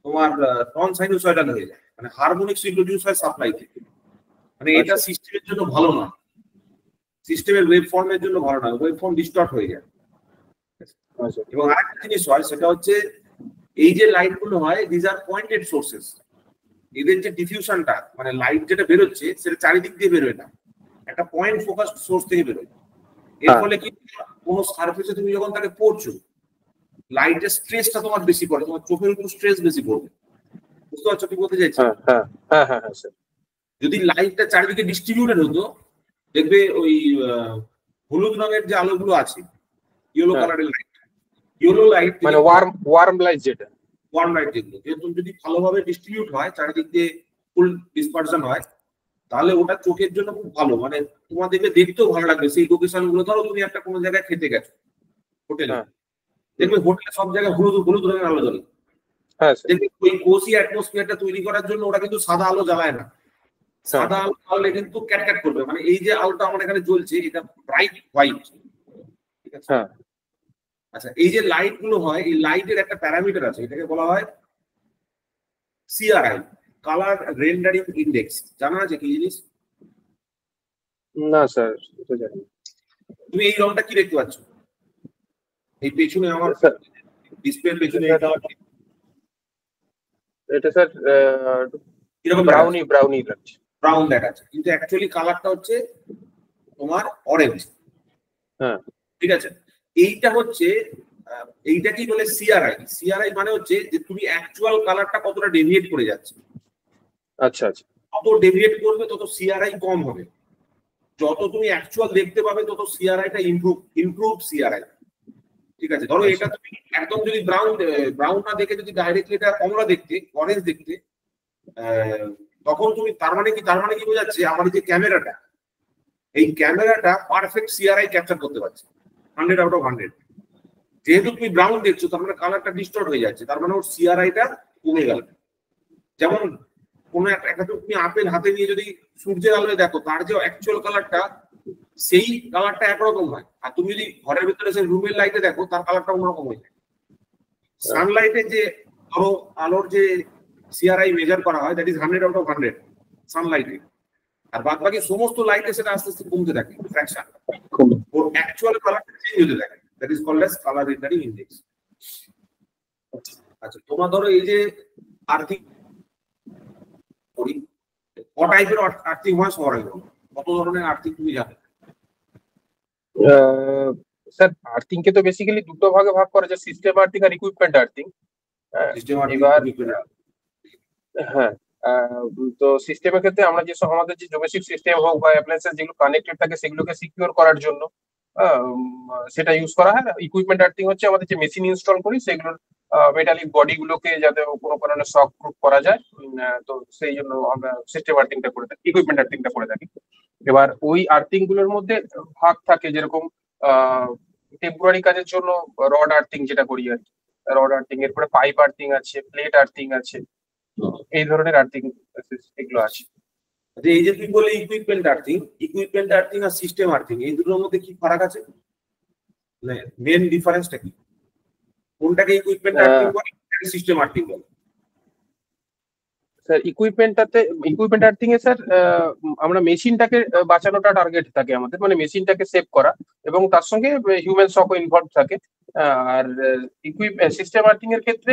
তোমার নন সাইনুসয়েডাল হয়ে যায়, মানে হারমোনিক্স ইন্ট্রোডিউস হয় সাপ্লাই থেকে। মানে এটা সিস্টেমের জন্য ভালো না, সিস্টেমের ওয়েব ফর্মের জন্য ভালো না, ওয়েব ফর্ম ডিস্টর্ট হয়ে যায়। এবং আরেকটা জিনিস হয় সেটা হচ্ছে এই যে লাইট গুলো হয় দিজ আর পয়েন্টেড সোর্সেস। এদের যে ডিফিউশনটা মানে লাইট যেটা বেরোচ্ছে সেটা চারিদিক দিয়ে বেরোয় না, একটা পয়েন্ট ফোকাসড সোর্স থেকে বেরোয়। এর ফলে কি কোন সারফেসে তুমি যখন তাকে পড়ছো লাইটের স্ট্রেসটা তোমার বেশি পড়ে, তোমার চোখের উপর স্ট্রেস বেশি পড়বে। বুঝতে পারছো কি বলতে চাইছি? যদি লাইটটা চারিদিকে ডিস্ট্রিবিউটেড হতো, দেখবে ওই হলুদ রঙের যে আলোগুলো আছে, ইয়েলো কালারের লাইট, ইয়েলো লাইট মানে ওয়ার্ম লাইট, যেটা ওয়ার্ম লাইট যেগুলো, যেহেতু যদি ভালোভাবে ডিস্ট্রিবিউট হয়, চারিদিক দিয়ে ফুল ডিসপারশন হয়, তাহলে ওটা চোখের জন্য খুব ভালো। মানে তোমার দেখবে দেখতেও ভালো লাগবে সেই লোকেশন গুলো। ধরো তুমি একটা কোনো জায়গায় খেতে গেছো হোটেলে, দেখবে হোটেলে সব জায়গায় হলুদ হলুদ রঙের আলো জ্বলে। দেখবে ওই কোসি অ্যাটমসফিয়ারটা তৈরি করার জন্য ওরা কিন্তু সাদা আলো জ্বালায় না। সাদা আলো জ্বালালে কিন্তু ক্যাটক্যাট করবে। মানে এই যে আলোটা আমার এখানে জ্বলছে এটা ব্রাইট হোয়াইট, ঠিক আছে? আচ্ছা, এই যে লাইট গুলো হয়, এই লাইটের একটা প্যারামিটার আছে, এটাকে বলা হয় সিআরআই, কালার রেন্ডারিং ইন্ডেক্স। জানা আছে কি জিনিস? না স্যার, এটা জানি না। তুমি এই রংটা কি দেখতে পাচ্ছ? এই পেছনে আমার ডিসপ্লের পেছনে এটা স্যার এরকম ব্রাউনি লাগছে, ব্রাউন দেখাচ্ছে, কিন্তু অ্যাকচুয়ালি কালারটা হচ্ছে তোমার অরেঞ্জ। ঠিক আছে, এইটা হচ্ছে এইটাকেই বলে সিআরআই। সিআরআই মানে হচ্ছে যে তুমি অ্যাকচুয়াল কালারটা কতটা ডেভিয়েট করে যাচ্ছে। আচ্ছা আচ্ছা, যত ডেভিয়েট করবে তত সিআরআই কম হবে, যত তুমি অ্যাকচুয়াল দেখতে পাবে তত সিআরআইটা ইমপ্রুভ সিআরআই। ঠিক আছে, ধরো এটা তুমি একদম যদি ব্রাউন না দেখে যদি ডাইরেক্টলি এটা কমলা দেখতে, অরেঞ্জ দেখতে, তখন তুমি তার মানে কি বোঝাচ্ছে, আমার যে ক্যামেরাটা, এই ক্যামেরাটা পারফেক্ট সিআরআই ক্যাপচার করতে পারছে 100 আউট অফ 100। যেহেতু তুমি ব্রাউন দেখছো তার মানে কালারটা ডিস্টর্ট হয়ে যাচ্ছে, তার মানে ওর সিআরআইটা কমে গেল। যেমন কোন একটা তুমি আপেল হাতে নিয়ে যদি সূর্যের আলোয় দেখো, তার যে অ্যাকচুয়াল কালারটা সেই কালারটা একরকম হয়, আর তুমি যদি ঘরের ভিতরে সেই রুমের লাইটে দেখো তার কালারটা অন্যরকম হয়ে যায়। সানলাইটে যে ধরো আলোর যে সিআরআই মেজার করা হয় দ্যাট ইজ 100 আউট অফ 100 সানলাইটে, আর বাদ বাকি সমস্ত লাইটে সেটা আস্তে আস্তে কমতে থাকে, ফ্র্যাকশন, ওর অ্যাকচুয়াল কালারটা চেঞ্জ হতে থাকে। That is called as colour rendering index. আচ্ছা, তোমার ধরো এই যে আর্থিং করি, ক টাইপের আর্থিং হয় সবার আগে কত ধরনের আর্থিং তুমি জানো? স্যার আর্থিং কে তো বেসিক্যালি দুটো ভাগে ভাগ করা যায়, সিস্টেম আর্থিং আর ইকুইপমেন্ট আর্থিং। এবার হ্যাঁ, তো সিস্টেমের ক্ষেত্রে আমরা যে আমাদের যে ডোমেস্টিক সিস্টেম হোক বা অ্যাপ্লায়েন্সেস যেগুলো কানেক্টেড থাকে সেগুলোকে সিকিউর করার জন্য সেটা ইউজ করা হয়। ইকুইপমেন্ট আর্থিং হচ্ছে আমাদের যে মেশিন ইনস্টল করি সেগুলোর মেটালিক বডি গুলোকে যাতে কোনো কারণে শক প্রুফ করা যায়, তো সেই জন্য আমরা সিস্টেম আর্থিংটা করে থাকি, ইকুইপমেন্ট আর্থিংটা করে থাকি। এবার ওই আর্থিং গুলোর মধ্যে ভাগ থাকে, যেরকম টেম্পোরারি কাজের জন্য রড আর্থিং যেটা করি আর কি, রড আর্থিং, এরপরে পাইপ আর্থিং আছে, প্লেট আর্থিং আছে, এই ধরনের আর্থিং এগুলো আছে। এই যে তুমি বলে ইকুইপমেন্ট আর্থিং আর সিস্টেম আর্থিং, এই দুটোর মধ্যে কি ফারাক আছে? মানে মেন ডিফারেন্সটা কি? কোনটাকে ইকুইপমেন্ট আর্থিং বলে, সিস্টেম আর্থিং বলে? স্যার ইকুইপমেন্ট আর্থিং এ স্যার আমরা মেশিনটাকে বাঁচানোটা টার্গেট থাকে আমাদের, মানে মেশিনটাকে সেভ করা, এবং তার সঙ্গে হিউম্যান শকও ইনভলভ থাকে। আর সিস্টেম আর্থিং এর ক্ষেত্রে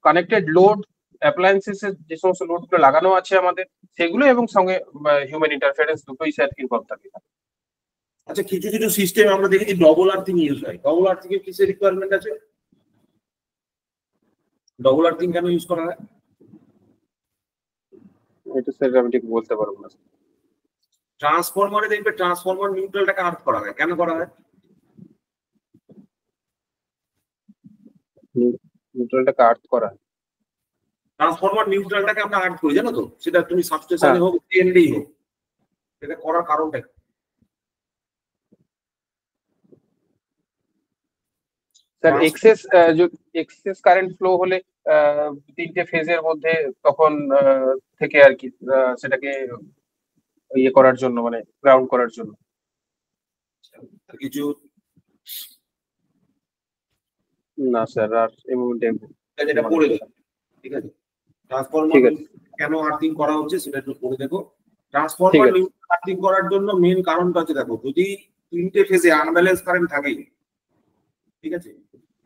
কানেক্টেড লোড, অ্যাপ্লায়েন্সেস যে সমস্ত লোড গুলো লাগানো আছে আমাদের সেগুলো, এবং সঙ্গে হিউম্যান ইন্টারফারেন্স দুটোই স্যার ইনভলভ থাকে। আচ্ছা, কিছু কিছু সিস্টেম আমরা দেখেছি ডবল আর্থিং ইউজ হয়। ডবল আর্থিং এর কিসের রিকোয়ারমেন্ট আছে? ডবল আর্থিং কেন ইউজ করা হয়? এটা স্যার আমি ঠিক বলতে পারবো না। ট্রান্সফরমারে দেখবে ট্রান্সফরমার নিউট্রালটাকে আর্থ করা হয়, কেন করা হয়? নিউট্রালটাকে আর্থ করা হয় ট্রান্সফরমার নিউট্রালটাকে আমরা অ্যাড করি, জানো তো? সেটা তুমি সাবস্টেশনে হোক, এন্ডেই হোক, এটা করার কারণটা স্যার এক্সেস কারেন্ট ফ্লো হলে 3টে ফেজের মধ্যে তখন থেকে আর কি সেটাকে ইয়ে করার জন্য, মানে গ্রাউন্ড করার জন্য কিছু না স্যার। আর এই মুভমেন্টে যেটা পড়ে গেল, ঠিক আছে? ট্রান্সফরমার কেন আর্থিং করা হচ্ছে সেটা একটু পড়ে দেখো। ট্রান্সফরমার আর্থিং করার জন্য মেইন কারণটা হচ্ছে, দেখো, যদি 3টে ফেজে আনব্যালেন্স কারেন্ট থাকে, ঠিক আছে,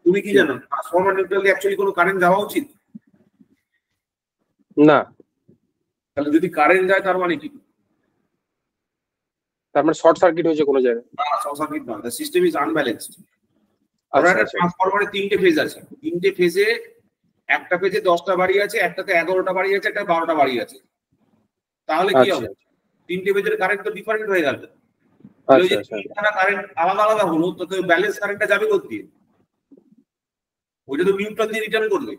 তুমি কি জানো ট্রান্সফরমার নিউট্রালে অ্যাকচুয়ালি কোনো কারেন্ট যাওয়া উচিত না? তাহলে যদি কারেন্ট যায় তার মানে কি? তার মানে শর্ট সার্কিট হয়েছে কোনো জায়গায়। শর্ট সার্কিট না, দ্য সিস্টেম ইজ আনব্যালেন্সড। ট্রান্সফরমারে 3টে ফেজ আছে, 3টে ফেজে একটা ফেজে 10টা বাড়ি আছে, একটাতে 11টা বাড়ি আছে, একটা 12টা বাড়ি আছে। তাহলে কি হবে? 3টে ফেজের কারেন্ট তো ডিফারেন্ট হয়ে গেল। কারেন্ট আলাদা আলাদা হলো, তো ব্যালেন্স কারেন্টটা যাবে কোথা দিয়ে? ওইটা তো নিউট্রাল দিয়ে রিটার্ন করবে।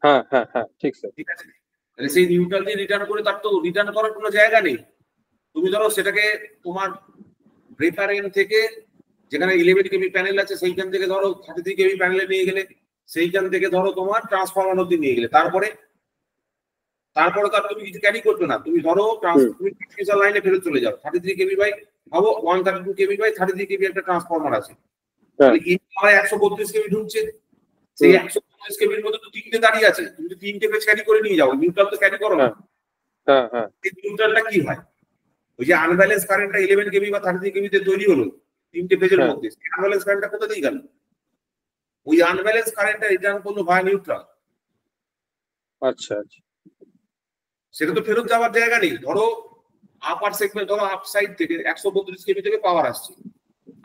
হ্যাঁ হ্যাঁ হ্যাঁ, ঠিক স্যার। ঠিক আছে, তাহলে সেই নিউট্রাল দিয়ে রিটার্ন করে তার তো রিটার্ন করার কোনো জায়গা নেই। তুমি ধরো সেটাকে তোমার ব্রেকার এন্ড থেকে, যেখানে 11 কেভি প্যানেল আছে, সেইখান থেকে ধরো 33 কেভি প্যানেলে নিয়ে গেলে, সেইখান থেকে ধরো তোমার ট্রান্সফরমার অব্দি নিয়ে গেলে, তারপরে তার তুমি কিছু ক্যারি করবে না। তুমি ধরো ট্রান্সমিশন লাইনে ফেরত চলে যাও, 33 কেভি বাই ভাবো 132 কেভি বাই 33 কেভি একটা ট্রান্সফরমার আছে, তাহলে ইনকামে 132 কেভি ঢুকছে। সেই 132 কেভির মধ্যে তো 3টে দাঁড়িয়ে আছে, তুমি তো 3টে ফেজ ক্যারি করে নিয়ে যাও, নিউট্রাল তো ক্যারি করো না। হ্যাঁ হ্যাঁ, এই নিউট্রালটা কি হয়? ওই যে আনব্যালেন্স কারেন্টটা 11 কেভি বা 33 কেভিতে তৈরি হলো 3টে ফেজের মধ্যে, আনব্যালেন্স কারেন্টটা কোথা দিয়ে গেল? ওই আনব্যালেন্স কারেন্টটা রিটার্ন করলো ভায়া নিউট্রাল। আচ্ছা আচ্ছা, সেটা তো ফেরত যাওয়ার জায়গা নেই। ধরো আপার সেগমেন্ট, ধরো আপ সাইড থেকে 132 কেভি থেকে পাওয়ার আসছে,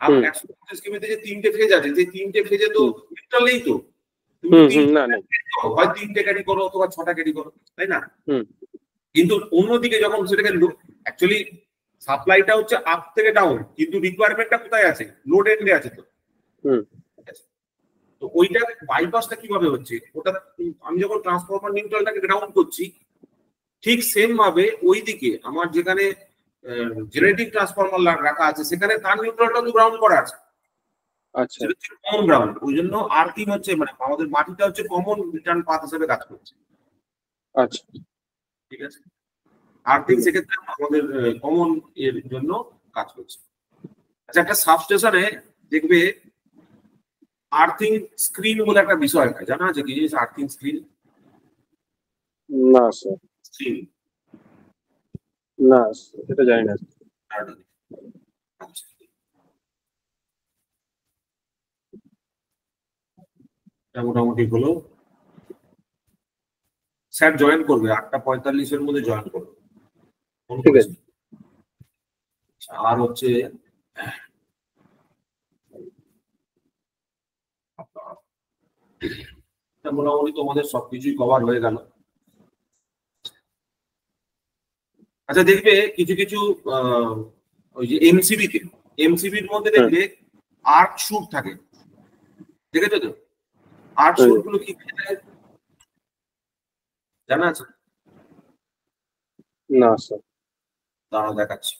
আর 132 কেভিতে যে 3টে ফেজ আছে, যে 3টে ফেজে তো নিউট্রাল নেই। তো হয় 3টে ক্যারি করো অথবা 6টা ক্যারি করো, তাই না? কিন্তু অন্যদিকে যখন সেটাকে অ্যাকচুয়ালি সাপ্লাইটা হচ্ছে আপ থেকে ডাউন, কিন্তু রিকোয়ারমেন্টটা কোথায় আছে? লোড এন্ডে আছে। তো ওইটা বাইপাসটা কিভাবে হচ্ছে? ওটা আমি যখন ট্রান্সফরমার নিউট্রালটাকে গ্রাউন্ড করছি, ঠিক সেম ভাবে ওইদিকে আমার যেখানে জেনারেটিং ট্রান্সফরমার রাখা আছে, সেখানে তার নিউট্রালটা তো গ্রাউন্ড করা আছে। আচ্ছা, কমন গ্রাউন্ড। ওই জন্য আর্থিং হচ্ছে, মানে আমাদের মাটিটা হচ্ছে কমন রিটার্ন পাথ হিসেবে কাজ করছে। আচ্ছা, ঠিক আছে, আর্থিং সেক্ষেত্রে আমাদের কমন এর জন্য কাজ করছে। আচ্ছা, একটা সাবস্টেশনে দেখবে আর্থিং স্ক্রিন বলে একটা বিষয় হয়, জানা আছে কি জিনিস আর্থিং স্ক্রিন? না স্যার, স্ক্রিন না এটা জানি না। মোটামুটি হলো। স্যার জয়েন করবে 8:45-এর মধ্যে জয়েন করবে। ঠিক আছে। আর হচ্ছে মোটামুটি তোমাদের সবকিছুই কভার হয়ে গেল। আচ্ছা, দেখবে কিছু কিছু ওই যে এমসিবির মধ্যে দেখবে আর্ক শুট থাকে, দেখেছো তো? আর্ক শুট গুলো কি জানা আছে? না স্যার, দাঁড়াও দেখাচ্ছি।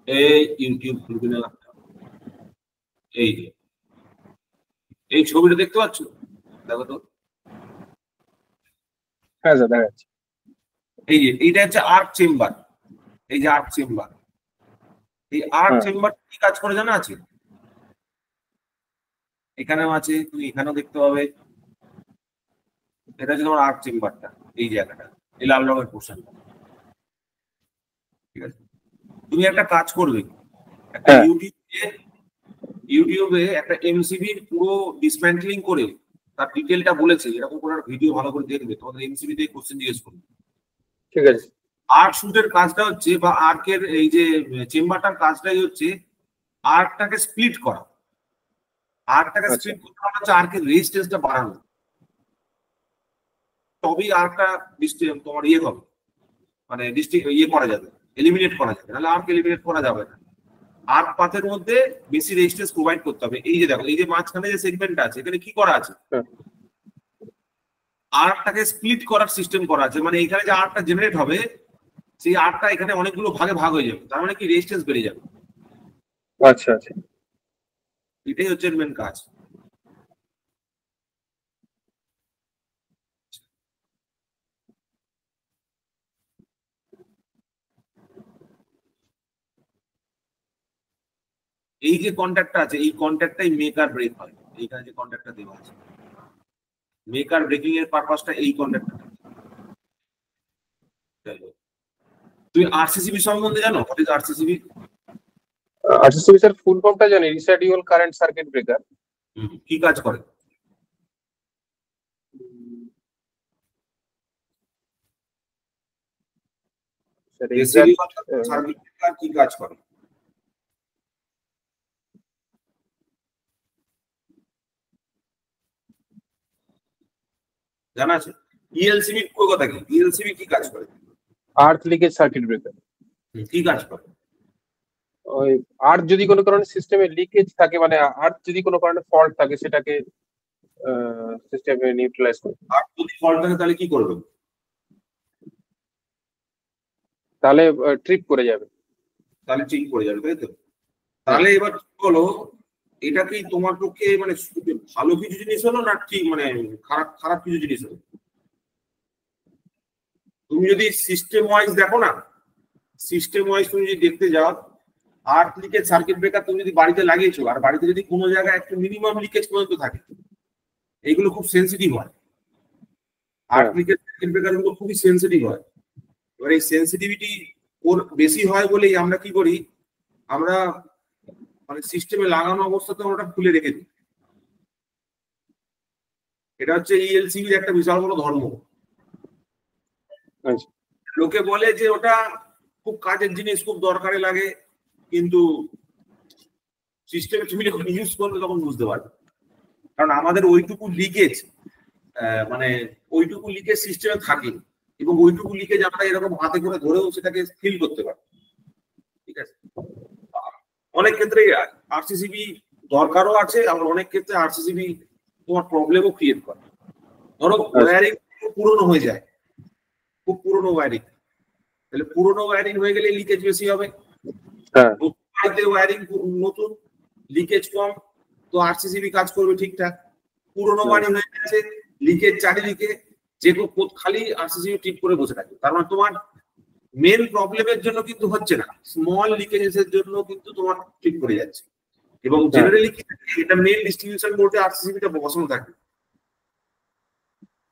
এই ইউটিউব খুলবে না, এই ছবিটা দেখতে পাচ্ছ? দেখো তো। হ্যাঁ স্যার, দেখা যাচ্ছে। এই যে এইটা হচ্ছে আর্ক চেম্বার। এই যে আর্ক চেম্বার, এই আর্ক চেম্বার কি কাজ করে জানা আছে? এখানেও আছে, তুমি এখানেও দেখতে পাবে। এটা হচ্ছে তোমার আর্ক চেম্বারটা, এই জায়গাটা, এই লাল রঙের পোর্শনটা। ঠিক আছে, তুমি একটা কাজ করবে, একটা ইউটিউবে একটা এমসিবির পুরো ডিসম্যান্টলিং করে তার ডিটেলটা বলেছে, এরকম করে ভিডিও ভালো করে দেখবে, তোমাদের এমসিবি তে কোশ্চেন জিজ্ঞেস করবে। ঠিক আছে, আর্ক শুটের কাজটা হচ্ছে, বা আর্কের এই যে চেম্বারটার কাজটাই হচ্ছে আর্কটাকে স্প্লিট করা। আর্কটাকে স্প্লিট করতে হচ্ছে আর্কের রেজিস্ট্যান্সটা বাড়ানো, তবেই আর্কটা তোমার ইয়ে হবে, মানে ইয়ে করা যাবে, এলিমিনেট করা যাবে, নাহলে আর্ক এলিমিনেট করা যাবে না। আর্ক পাথের মধ্যে বেশি রেজিস্ট্যান্স প্রোভাইড করতে হবে। এই যে দেখো, এই যে মাঝখানে যে সেগমেন্টটা আছে, এখানে কি করা আছে, আর্কটাকে স্প্লিট করার সিস্টেম করা আছে। মানে এখানে যে আর্কটা জেনারেট হবে, সেই আর্কটা এখানে অনেকগুলো ভাগে ভাগ হয়ে যাবে, তার মানে কি রেজিস্ট্যান্স বেড়ে যাবে। আচ্ছা আচ্ছা, এটাই হচ্ছে মেন কাজ। এই যে কন্ট্যাক্টটা আছে, এই কন্ট্যাক্টটাই মেক আর ব্রেক হয়। এইখানে যে কন্ট্যাক্টটা দেওয়া আছে, মেক আর ব্রেকিং এর পারপাসটা এই কন্ট্যাক্টটা। তুমি আরসিসিবি সম্বন্ধে জানো? What is RCCB? RCCB sir ফুল ফর্মটা জানি, রিসাইডিউল কারেন্ট সার্কিট ব্রেকার। কি কাজ করে? সার্কিট ব্রেকার কি কাজ করে? জানা আছে? ইএলসিবি কথা কি? ইএলসিবি কি কাজ করে? আর্থ লিকেজ সার্কিট ব্রেকার। কি কাজ করে? ওই আর্থ যদি কোনো কারণে সিস্টেমে লিকেজ থাকে, মানে আর্থ যদি কোনো কারণে ফল্ট থাকে, সেটাকে সিস্টেমে নিউট্রালাইজ করে। আর যদি ফল্ট থাকে তাহলে কি করবে? তাহলে ট্রিপ করে যাবে, তাহলে ঠিক করে যাবে, তাই তো? তাহলে এবার বলো, এটা কি তোমার পক্ষে মানে ভালো কিছু জিনিস হলো, না ঠিক মানে খারাপ কিছু জিনিস হলো? তুমি যদি সিস্টেম ওয়াইজ দেখো না, সিস্টেম ওয়াইজ তুমি যদি দেখতে যাও, আর্থ লিকেজ সার্কিট ব্রেকার তুমি যদি বাড়িতে লাগিয়েছো, আর বাড়িতে যদি কোনো জায়গায় একটু মিনিমাম লিকেজ পর্যন্ত থাকে, এইগুলো খুব সেন্সিটিভ হয়। আর্থ লিকেজ সার্কিট ব্রেকার গুলো খুবই সেন্সিটিভ হয়। এবার এই সেন্সিটিভিটি ওর বেশি হয় বলেই আমরা কি করি, আমরা মানে সিস্টেমে লাগানো অবস্থাতে ওটা খুলে রেখে দিই। এটা হচ্ছে ইএলসিবির একটা বিশাল বড় ধর্ম। লোকে বলে যে ওটা খুব কাজের জিনিস, খুব দরকারে লাগে, কিন্তু সিস্টেমে তুমি যখন ইউজ করবে তখন বুঝতে পারবে। কারণ আমাদের ওইটুকু লিকেজ, মানে ওইটুকু লিকেজ সিস্টেমে থাকে, এবং ওইটুকু লিকেজ আমরা এরকম হাতে করে ধরেও সেটাকে ফিল করতে পারি। ঠিক আছে, অনেক ক্ষেত্রে আরসিসিবি দরকারও আছে, আবার অনেক ক্ষেত্রে আরসিসিবি তোমার প্রবলেমও ক্রিয়েট করে। ধরো ওয়্যারিং পুরনো হয়ে যায়, খুব পুরনো ওয়্যারিং, তাহলে পুরনো ওয়্যারিং হয়ে গেলে লিকেজ বেশি হবে। ওয়্যারিং নতুন, লিকেজ কম, তো আরসিসিবি কাজ করবে ঠিকঠাক। পুরনো ওয়্যারিং হয়ে গেছে, লিকেজ চারিদিকে, যে খালি আরসিসিবি ঠিক করে বসে থাকে। তার মানে তোমার মেন প্রবলেমের জন্য কিন্তু হচ্ছে না, স্মল লিকেজের জন্য কিন্তু তোমার ঠিক করে যাচ্ছে। এবং জেনারেলি এটা মেন ডিস্ট্রিবিউশন বোর্ডে আরসিসিবিটা বসানো থাকে।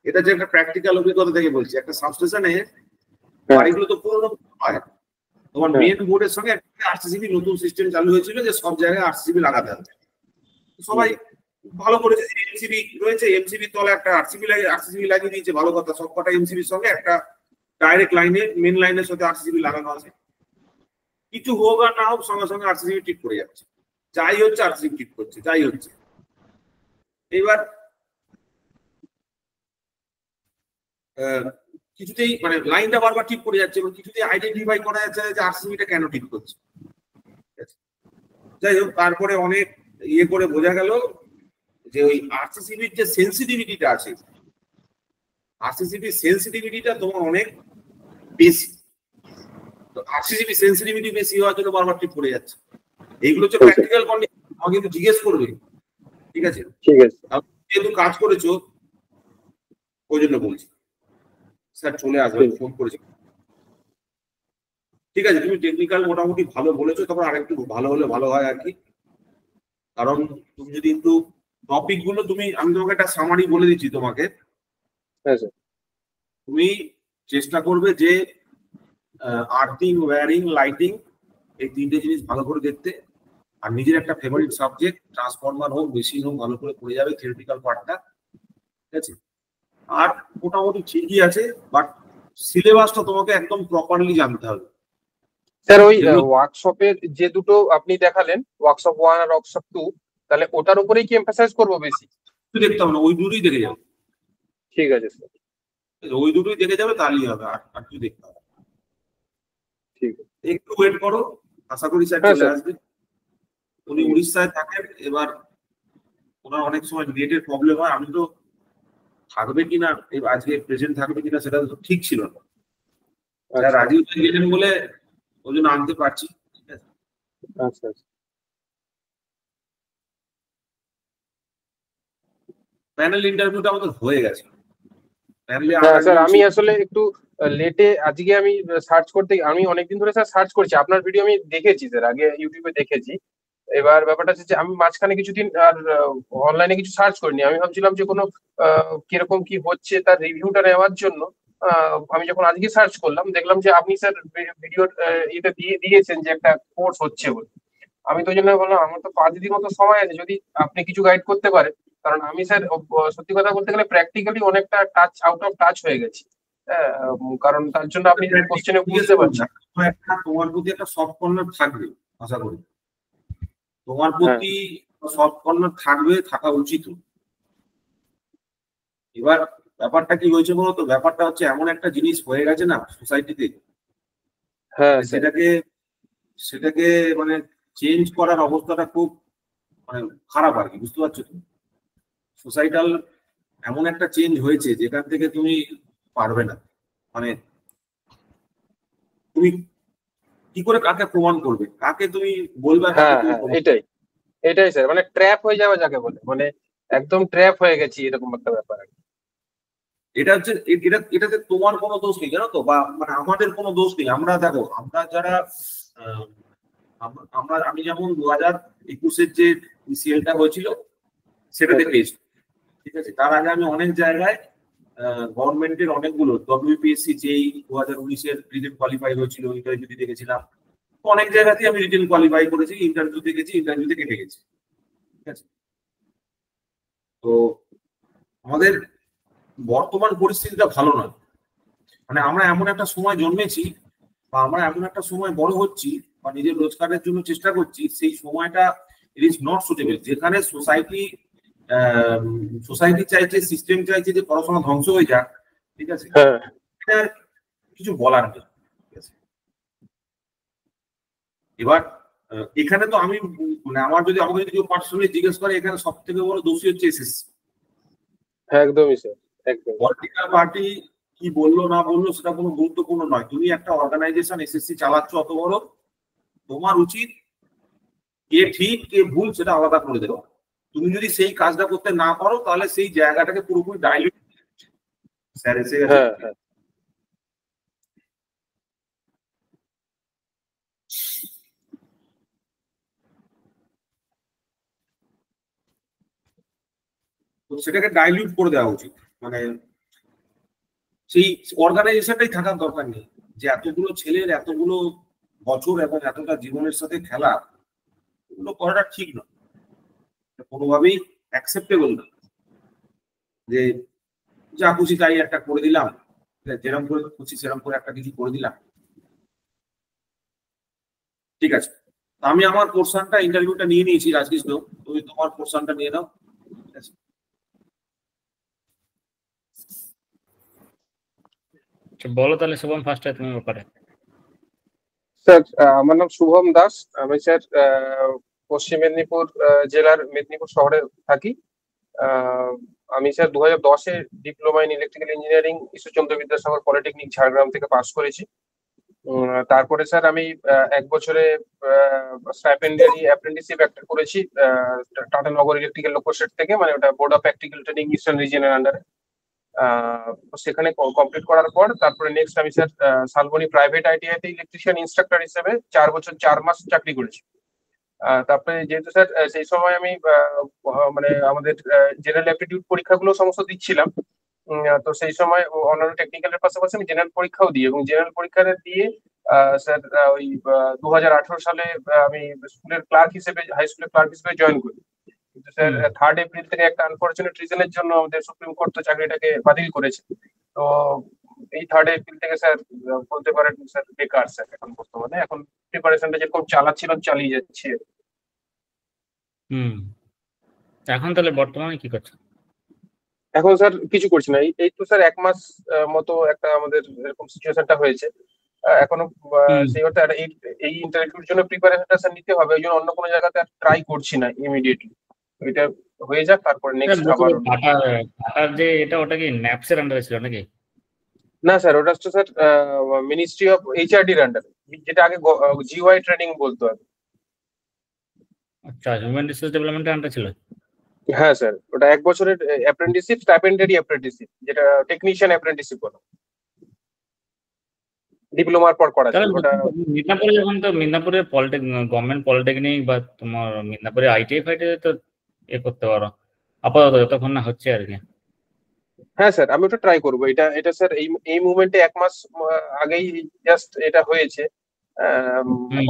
এটা যে একটা প্র্যাকটিক্যাল অভিজ্ঞতা থেকে বলছি, একটা সাবস্টেশনে বাড়িগুলো তো পুরোনো হয়, তোমার মেন বোর্ডের সঙ্গে আরসিসিবি নতুন সিস্টেম চালু হয়েছিল যে সব জায়গায় আরসিসিবি লাগাতে হবে। সবাই ভালো করেছে, এমসিবি রয়েছে, এমসিবি তলে একটা আরসিসিবি লাগিয়ে দিয়েছে, ভালো কথা। সব কটা এমসিবির সঙ্গে একটা ডাইরেক্ট লাইনে, মেন লাইনের সাথে আরসিসিবি লাগানো আছে। কিছু হোক আর না হোক, সঙ্গে সঙ্গে আরসিসিবি ঠিক করে যাচ্ছে, যাই হচ্ছে আরসিসিবি ঠিক করছে, যাই হচ্ছে। এবার কিছুতেই মানে লাইনটা বারবার ঠিক করে যাচ্ছে, এবং কিছুতেই আইডেন্টিফাই করা যাচ্ছে যে আরসিসিবিটা কেন ঠিক করছে। যাই হোক, তারপরে অনেক ইয়ে করে বোঝা গেল যে ওই আরসিসিবির যে সেন্সিটিভিটিটা আছে, আরসিসিবির সেন্সিটিভিটিটা তোমার অনেক বেশি। তো আরসিসিবি সেন্সিটিভিটি বেশি হওয়ার জন্য বারবার ঠিক করে যাচ্ছে। এইগুলো হচ্ছে প্র্যাকটিক্যাল কন্ডিশন, আমাকে কিন্তু জিজ্ঞেস করবে। ঠিক আছে, ঠিক আছে, যেহেতু কাজ করেছো ওই জন্য বলছি। স্যার চলে আসবে, ফোন করেছি। ঠিক আছে, তুমি টেকনিক্যাল মোটামুটি ভালো বলেছো, তখন আরেকটু ভালো হলে ভালো হয় আর কি। কারণ তুমি যদি একটু টপিক গুলো আমি তোমাকে একটা সামারি বলে দিচ্ছি তোমাকে। তুমি চেষ্টা করবে যে আর্থিং, ওয়্যারিং, লাইটিং, এই তিনটে জিনিস ভালো করে দেখতে। আর নিজের একটা ফেভারিট সাবজেক্ট, ট্রান্সফরমার হোক, মেশিন হোক, ভালো করে পড়ে যাবে থিওরিটিক্যাল পার্টটা। ঠিক আছে, আর মোটামুটি ঠিকই আছে, বাট সিলেবাসটা তোমাকে একদম প্রপারলি জানতে হবে। স্যার ওই ওয়ার্কশপের যে দুটো আপনি দেখালেন, ওয়ার্কশপ 1 আর ওয়ার্কশপ 2, তাহলে ওটার উপরেই কি এমফাসাইজ করবো বেশি? দেখতে হবে না, ওই দুটোই দেখে যাবে। ঠিক আছে স্যার, ওই দুটোই দেখে যাবে, তাহলেই হবে, আর কিছু দেখতে হবে। ঠিক আছে, একটু ওয়েট করো, আশা করি স্যার চলে আসবে। উনি উড়িষ্যায় থাকেন, এবার ওনার অনেক সময় নেটের প্রবলেম হয়। আমি তো থাকবে কিনা আজকে প্রেজেন্ট থাকবে কিনা সেটা তো ঠিক ছিল না, রাজীব গেলেন বলে ওই জন্য আনতে পারছি। আচ্ছা, প্যানেল ইন্টারভিউটা আমাদের হয়ে গেছে। স্যার আমি আসলে একটু লেটে আজকে আমি সার্চ করতে, আমি অনেকদিন ধরে স্যার সার্চ করছি, আপনার ভিডিও আমি দেখেছি স্যার, আগে ইউটিউবে দেখেছি। এবার ব্যাপারটা হচ্ছে যে আমি মাঝখানে কিছুদিন আর অনলাইনে কিছু সার্চ করিনি। আমি ভাবছিলাম যে কোনো কিরকম কি হচ্ছে তার রিভিউটা নেওয়ার জন্য আমি যখন আজকে সার্চ করলাম, দেখলাম যে আপনি স্যার ভিডিওর ইয়েতে দিয়েছেন যে একটা কোর্স হচ্ছে বলে। আমি তো জন্য বললাম আমার তো 5 দিন মতো সময় আছে, যদি আপনি কিছু গাইড করতে পারেন। কারণ আমি স্যার সত্যি কথা বলতে গেলে প্র্যাকটিক্যালি অনেকটা আউট অফ টাচ হয়ে গেছি। কারণ তার জন্য আপনি কোশ্চেনে বুঝতে পারছেন তোমার প্রতি একটা সফট কর্নার থাকবে, আশা করি তোমার প্রতি সফট কর্নার থাকবে, থাকা উচিত। এবার ব্যাপারটা কি হয়েছে বলতো, ব্যাপারটা হচ্ছে এমন একটা জিনিস হয়ে গেছে না সোসাইটিতে, সেটাকে মানে চেঞ্জ করার অবস্থাটা খুব মানে খারাপ আর কি, বুঝতে পারছো তুমি? সোসাইটাল এমন একটা চেঞ্জ হয়েছে যেখান থেকে তুমি পারবে না, মানে তুমি কি করে কাকে প্রমাণ করবে, কাকে তুমি বলবে? এটাই স্যার, মানে ট্র্যাপ হয়ে যাওয়া যাকে বলে, মানে একদম ট্র্যাপ হয়ে গেছি, এরকম একটা ব্যাপার। এটা হচ্ছে এটাতে তোমার কোনো দোষ নেই, জানো তো, বা মানে আমাদের কোনো দোষ নেই। আমরা দেখো, আমরা যারা আমি যেমন 2021-এর যে সিএলটা হয়েছিল সেটাতে পেয়েছি, ঠিক আছে। তার আগে আমি অনেক জায়গায় গভর্নমেন্টের অনেকগুলো ডব্লিউপিএসসি যেই 2019-এর রিটেন কোয়ালিফাই হয়েছিল, ইন্টারভিউ দিতে গেছিলাম, অনেক জায়গাতেই আমি রিটেন কোয়ালিফাই করেছি, ইন্টারভিউতে গেছি, ইন্টারভিউতে কেটে গেছি, ঠিক আছে। তো আমাদের বর্তমান পরিস্থিতিটা ভালো নয়, মানে আমরা এমন একটা সময় জন্মেছি বা আমরা এমন একটা সময় বড় হচ্ছি বা নিজের রোজগারের জন্য চেষ্টা করছি, সেই সময়টা ইট ইজ নট সুটেবল, যেখানে সোসাইটি চাইছে, সিস্টেম চাইছে যে পড়াশোনা ধ্বংস হয়ে যাক, ঠিক আছে। কিছু বলার নেই, ঠিক আছে। এবার এখানে তো আমি মানে আমাকে যদি কেউ পার্সোনালি জিজ্ঞেস করে, এখানে সব থেকে বড় দোষী হচ্ছে এসএসসি। একদমই স্যার, একদম। পলিটিক্যাল পার্টি কি বললো না বললো সেটা কোনো গুরুত্বপূর্ণ নয়। তুমি একটা অর্গানাইজেশন এসএসসি চালাচ্ছ অত বড়, তোমার উচিত কে ঠিক কে ভুল সেটা আলাদা করে দেওয়া। তুমি যদি সেই কাজটা করতে না পারো, তাহলে সেই জায়গাটাকে পুরোপুরি ডাইলিউট। স্যার এসে গেছে। সেটাকে ডাইলিউট করে দেওয়া উচিত, মানে সেই অর্গানাইজেশনটাই থাকার দরকার নেই যে এতগুলো ছেলের এতগুলো বছর এবং এতটা জীবনের সাথে খেলা, এগুলো করাটা ঠিক নয়, কোনোভাবেই অ্যাকসেপ্টেবল না। যে যা খুশি তাই একটা করে দিলাম, যেরকম করে খুশি সেরকম করে একটা কিছু করে দিলাম, ঠিক আছে। আমি আমার পোর্শনটা ইন্টারভিউটা নিয়ে নিয়েছি রাজকৃষ্ণ, তুমি তোমার পোর্শনটা নিয়ে নাও, ঠিক আছে। বলো তাহলে শুভম, ফার্স্টে তুমি ব্যাপারে। স্যার আমার নাম শুভম দাস, আমি স্যার পশ্চিম মেদিনীপুর জেলার মেদিনীপুর শহরে থাকি। আমি স্যার 2010-এ diploma in electrical engineering Ishwarchandra Vidyasagar polytechnic Jhargram থেকে পাস করেছি। তারপরে স্যার আমি 1 বছরে স্টাইপেন্ডারি অ্যাপ্রেন্টিসশিপ একটা করেছি টাটানগর ইলেকট্রিক্যাল লোকোশেড থেকে, মানে ওটা board of practical training eastern রিজিয়নের আন্ডারে। সেখানে কমপ্লিট করার পর তারপরে নেক্সট আমি স্যার শালবনী প্রাইভেট আইটিআই তে ইলেকট্রিশিয়ান ইনস্ট্রাক্টর হিসেবে 4 বছর 4 মাস চাকরি করেছি। তারপরে যেহেতু স্যার সেই সময় আমি মানে আমাদের জেনারেল অ্যাপটিটিউড পরীক্ষাগুলো সমস্ত দিচ্ছিলাম, তো সেই সময় অন্যান্য টেকনিক্যালের পাশাপাশি আমি জেনারেল পরীক্ষাও দিই, এবং জেনারেল পরীক্ষাটা দিয়ে স্যার ওই 2018 সালে আমি স্কুলের ক্লার্ক হিসেবে, হাই স্কুলের ক্লার্ক হিসেবে জয়েন করি। কিন্তু স্যার 3 এপ্রিল থেকে একটা আনফরচুনেট রিজনের জন্য আমাদের সুপ্রিম কোর্ট তো চাকরিটাকে বাতিল করেছে। তো এই 3 এপ্রিল থেকে স্যার বলতে পারেন স্যার বেকার স্যার এখন বর্তমানে। এখন প্রিপারেশনটা যেরকম চালাচ্ছিলাম চালিয়ে যাচ্ছি। এখন তাহলে বর্তমানে কি করছো? এখন স্যার কিছু করছি না, এই তো স্যার 1 মাস মতো একটা আমাদের এরকম সিচুয়েশনটা হয়েছে। এখনো সেই অর্থে এই ইন্টারভিউর জন্য প্রিপারেশনটা স্যার নিতে হবে, ওই জন্য অন্য কোনো জায়গাতে ট্রাই করছি না ইমিডিয়েটলি। এটা হয়ে যাক, তারপরে নেক্সট আবার। টাটার যে এটা, ওটা কি ন্যাপস এর আন্ডারে ছিল নাকি? না স্যার, ওটা তো স্যার মিনিস্ট্রি অফ এইচআরডির আন্ডারে, যেটা আগে জিওআই ট্রেনিং বলতো আগে। আচ্ছা, হিউম্যান রিসোর্স ডেভেলপমেন্টের আন্ডারে ছিল। হ্যাঁ স্যার, ওটা 1 বছরের অ্যাপ্রেন্টিসশিপ, স্টাইপেন্ডারি অ্যাপ্রেন্টিসশিপ, যেটা টেকনিশিয়ান অ্যাপ্রেন্টিসশিপ বলে, ডিপ্লোমার পর করা যায় ওটা। মিদনাপুরে যখন, তো মিদনাপুরের গভর্নমেন্ট পলিটেকনিক বা তোমার মিদনাপুরে আইটিআই ফাইটিআই তো করতে পারো আপাতত, যতক্ষণ না হচ্ছে আর কি। হ্যাঁ স্যার, আমি ওটা ট্রাই করবো। এটা স্যার এই মুভমেন্টে 1 মাস আগেই জাস্ট এটা হয়েছে।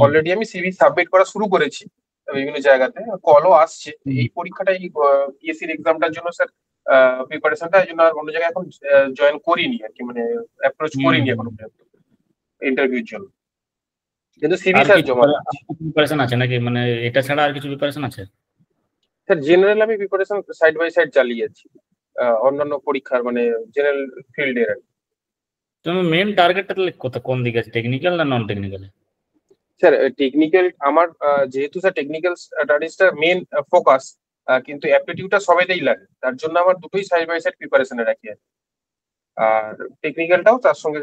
অলরেডি আমি সিভি সাবমিট করা শুরু করেছি বিভিন্ন জায়গাতে, কলও আসছে। এই পরীক্ষাটা, এই পিএসসির এক্সামটার জন্য স্যার প্রিপারেশনটা, এই জন্য আর অন্য জায়গায় এখন জয়েন করিনি আর কি, মানে অ্যাপ্রোচ করিনি এখনো পর্যন্ত ইন্টারভিউর জন্য, কিন্তু সিভি স্যার জমা দিচ্ছি। প্রিপারেশন আছে নাকি, মানে এটা ছাড়া আর কিছু প্রিপারেশন আছে? স্যার জেনারেল আমি প্রিপারেশন সাইড বাই সাইড চালিয়ে যাচ্ছি, অন্যান্য পরীক্ষার মানে জেনারেল ফিল্ডের আর কি। তুমি মেন টার্গেটটা তাহলে কোন দিকে আছে, টেকনিক্যাল না নন টেকনিক্যাল? স্যার টেকনিক্যাল আমার, যেহেতু স্যার টেকনিক্যাল স্টাডিজটা মেন ফোকাস, কিন্তু অ্যাপটিটিউডটা সবাইতেই লাগে, তার জন্য আমার দুটোই সাইড বাই সাইড প্রিপারেশনে রাখি আর টেকনিক্যালটাও তার সঙ্গে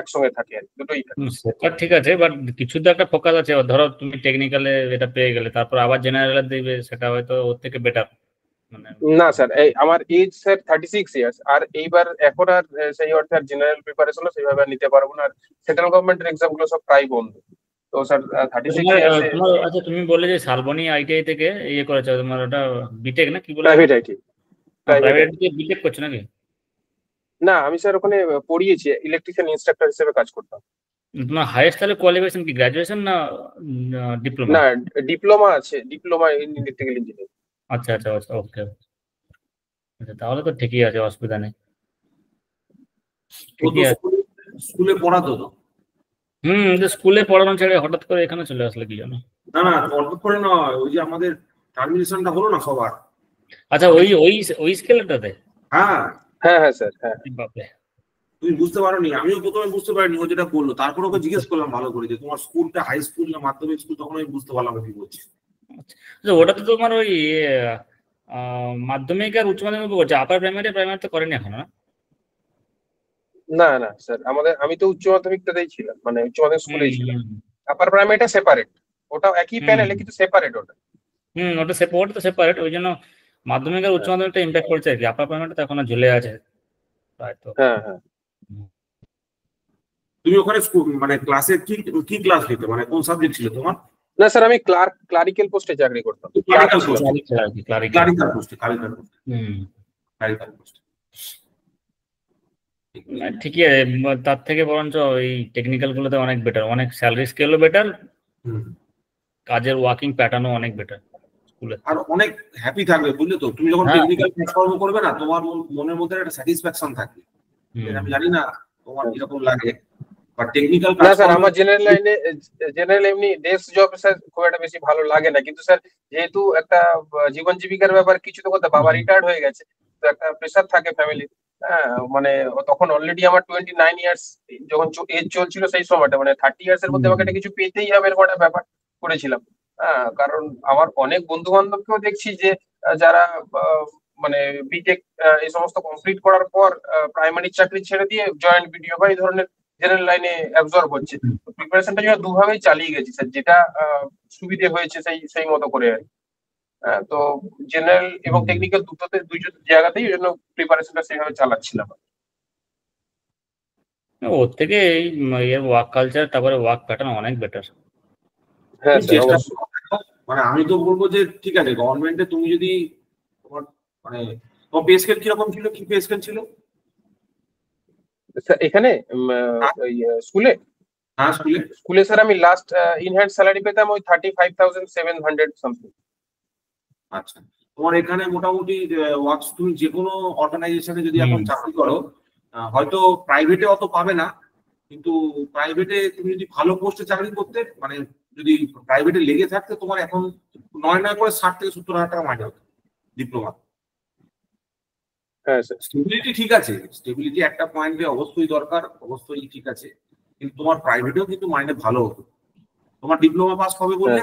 একসঙ্গে থাকে আর দুটোই থাকে। সেটা ঠিক আছে, বাট কিছু তো একটা ফোকাস আছে। ধরো তুমি টেকনিক্যালে এটা পেয়ে গেলে, তারপর আবার জেনারেলে দিবে, সেটা হয়তো ওর থেকে বেটার। না স্যার, আমার এজ স্যার 36 ইয়ার্স, আর এইবার এখন আর সেই অর্থে আর জেনারেল প্রিপারেশনও সেইভাবে আর নিতে পারবো না। আর সেন্ট্রাল গভর্নমেন্টের এক্সাম গুলো সব প্রায় বন্ধ, তো স্যার 36 ইয়ার্সে। আচ্ছা, তুমি বললে যে শালবনী আইটিআই থেকে করেছো, তোমার ওটা বিটেক না কি বলে? Private IT. প্রাইভেট দিয়ে বিটেক করছো নাকি? না, আমি স্যার ওখানে পড়িয়েছি, ইলেকট্রিশিয়ান ইনস্ট্রাক্টর হিসেবে কাজ করতাম। তোমার হাইয়েস্ট তাহলে কোয়ালিফিকেশন কি, গ্র্যাজুয়েশন না ডিপ্লোমা? না, ডিপ্লোমা আছে, ডিপ্লোমা ইন ইলেকট্রিক্যাল ইঞ্জিনিয়ারিং। আচ্ছা আচ্ছা আচ্ছা, ওকে। আচ্ছা, তাহলে তো ঠিকই আছে, অসুবিধা নেই। ঠিকই আছে। স্কুলে পড়াতো তো? স্কুলে পড়ানো ছেড়ে হঠাৎ করে এখানে চলে আসলে কি জানো? না না, হঠাৎ করে না, ওই যে আমাদের টার্মিনেশনটা হলো না সবার। আচ্ছা, ওই স্কেলটাতে? হ্যাঁ হ্যাঁ হ্যাঁ স্যার, হ্যাঁ। বাপরে, তুমি বুঝতে পারোনি? আমিও প্রথমে বুঝতে পারিনি ও যেটা করলো, তারপর ওকে জিজ্ঞেস করলাম ভালো করে যে তোমার স্কুলটা হাই স্কুল না মাধ্যমিক স্কুল, তখন আমি বুঝতে পারলাম কি বলছি। আচ্ছা, ওটা তো তোমার ওই মাধ্যমিক আর উচ্চ মাধ্যমিক করছে, আপার প্রাইমারি তো করেনি এখন? না না স্যার, আমি তো উচ্চ মাধ্যমিকটাতেই ছিলাম, মানে উচ্চ মাধ্যমিক স্কুলেই ছিলাম। আপার প্রাইমারিটা সেপারেট, ওটা একই প্যানেলে কিন্তু সেপারেট ওটা। ওটা তো সেপারেট, ওই জন্য মাধ্যমিক আর উচ্চ মাধ্যমিকটা ইমপ্যাক্ট করছে আর কি। আপার প্রাইমারিটা এখন ঝুলে আছে হয়তো। হ্যাঁ হ্যাঁ। তুমি ওখানে মানে ক্লাসে কি ক্লাস নিতে, মানে কোন সাবজেক্ট ছিল তোমার? না স্যার, আমি ক্লারিক্যাল পোস্টে চাকরি করতাম। ক্লারিক্যাল পোস্টে। ঠিকই আছে, তার থেকে বরঞ্চ এই টেকনিক্যাল গুলোতে অনেক বেটার, অনেক স্যালারি স্কেলও বেটার, কাজের ওয়ার্কিং প্যাটার্নও অনেক বেটার স্কুলে। আর অনেক হ্যাপি থাকবে, বুঝলে তো? তুমি যখন টেকনিক্যাল কাজকর্ম করবে না, তোমার মনের মধ্যে একটা স্যাটিসফ্যাকশন থাকবে। আমি জানি না তোমার কিরকম লাগে, বাট টেকনিক্যাল না স্যার, আমার জেনারেল এমনি ডেস্ক জব স্যার খুব একটা বেশি ভালো লাগে না, কিন্তু স্যার যেহেতু একটা জীবন জীবিকার ব্যাপার, কিছু তো করতে, বাবা রিটায়ার্ড হয়ে গেছে, তো একটা প্রেশার থাকে ফ্যামিলি। হ্যাঁ, মানে তখন অলরেডি আমার 29 ইয়ার্স যখন এজ চলছিল, সেই সময়টা মানে 30 ইয়ার্স এর মধ্যে আমাকে একটা কিছু পেতেই হবে, এরকম একটা ব্যাপার করেছিলাম। হ্যাঁ, কারণ আমার অনেক বন্ধু বান্ধবকেও দেখছি যে যারা মানে বিটেক এই সমস্ত কমপ্লিট করার পর প্রাইমারি চাকরি ছেড়ে দিয়ে জয়েন্ট বিডিও বা এই ধরনের জেনারেল লাইনে অ্যাবজর্ব হচ্ছে। প্রিপারেশনটা যেন দুভাবেই চালিয়ে গেছি স্যার, যেটা সুবিধে হয়েছে সেই মতো করে আর কি। তো জেনারেল এবং টেকনিক্যাল দুই জায়গাতেই এই জন্য প্রিপারেশনটা সেইভাবে চালাচ্ছিলাম। ওর থেকে এই এর ওয়ার্ক কালচার, তারপরে ওয়ার্ক প্যাটার্ন অনেক বেটার। হ্যাঁ, মানে আমি তো বলবো যে ঠিক আছে, গভর্নমেন্টে তুমি যদি তোমার মানে তোমার পে স্কেল কিরকম ছিল, কি পে স্কেল ছিল এখানে স্কুলে? হ্যাঁ, স্কুলে স্যার আমি লাস্ট ইন হ্যান্ড স্যালারি পেতাম ওই 35,700 সামথিং। আচ্ছা, তোমার এখানে মোটামুটি ওয়ার্কস, তুমি যে কোনো অর্গানাইজেশনে যদি এখন চাকরি করো, হয়তো প্রাইভেটে অত পাবে না, কিন্তু প্রাইভেটে তুমি যদি ভালো পোস্টে চাকরি করতে, মানে যদি প্রাইভেটে লেগে থাকতে, তোমার এখন 9 করে 60 থেকে 70,000 টাকা মাইনে হতো ডিপ্লোমা। হ্যাঁ স্যার। স্টেবিলিটি ঠিক আছে, স্টেবিলিটি একটা পয়েন্টে অবশ্যই দরকার, অবশ্যই ঠিক আছে, কিন্তু তোমার প্রাইভেটেও কিন্তু মাইনে ভালো হতো। তোমার ডিপ্লোমা পাস কবে বললে?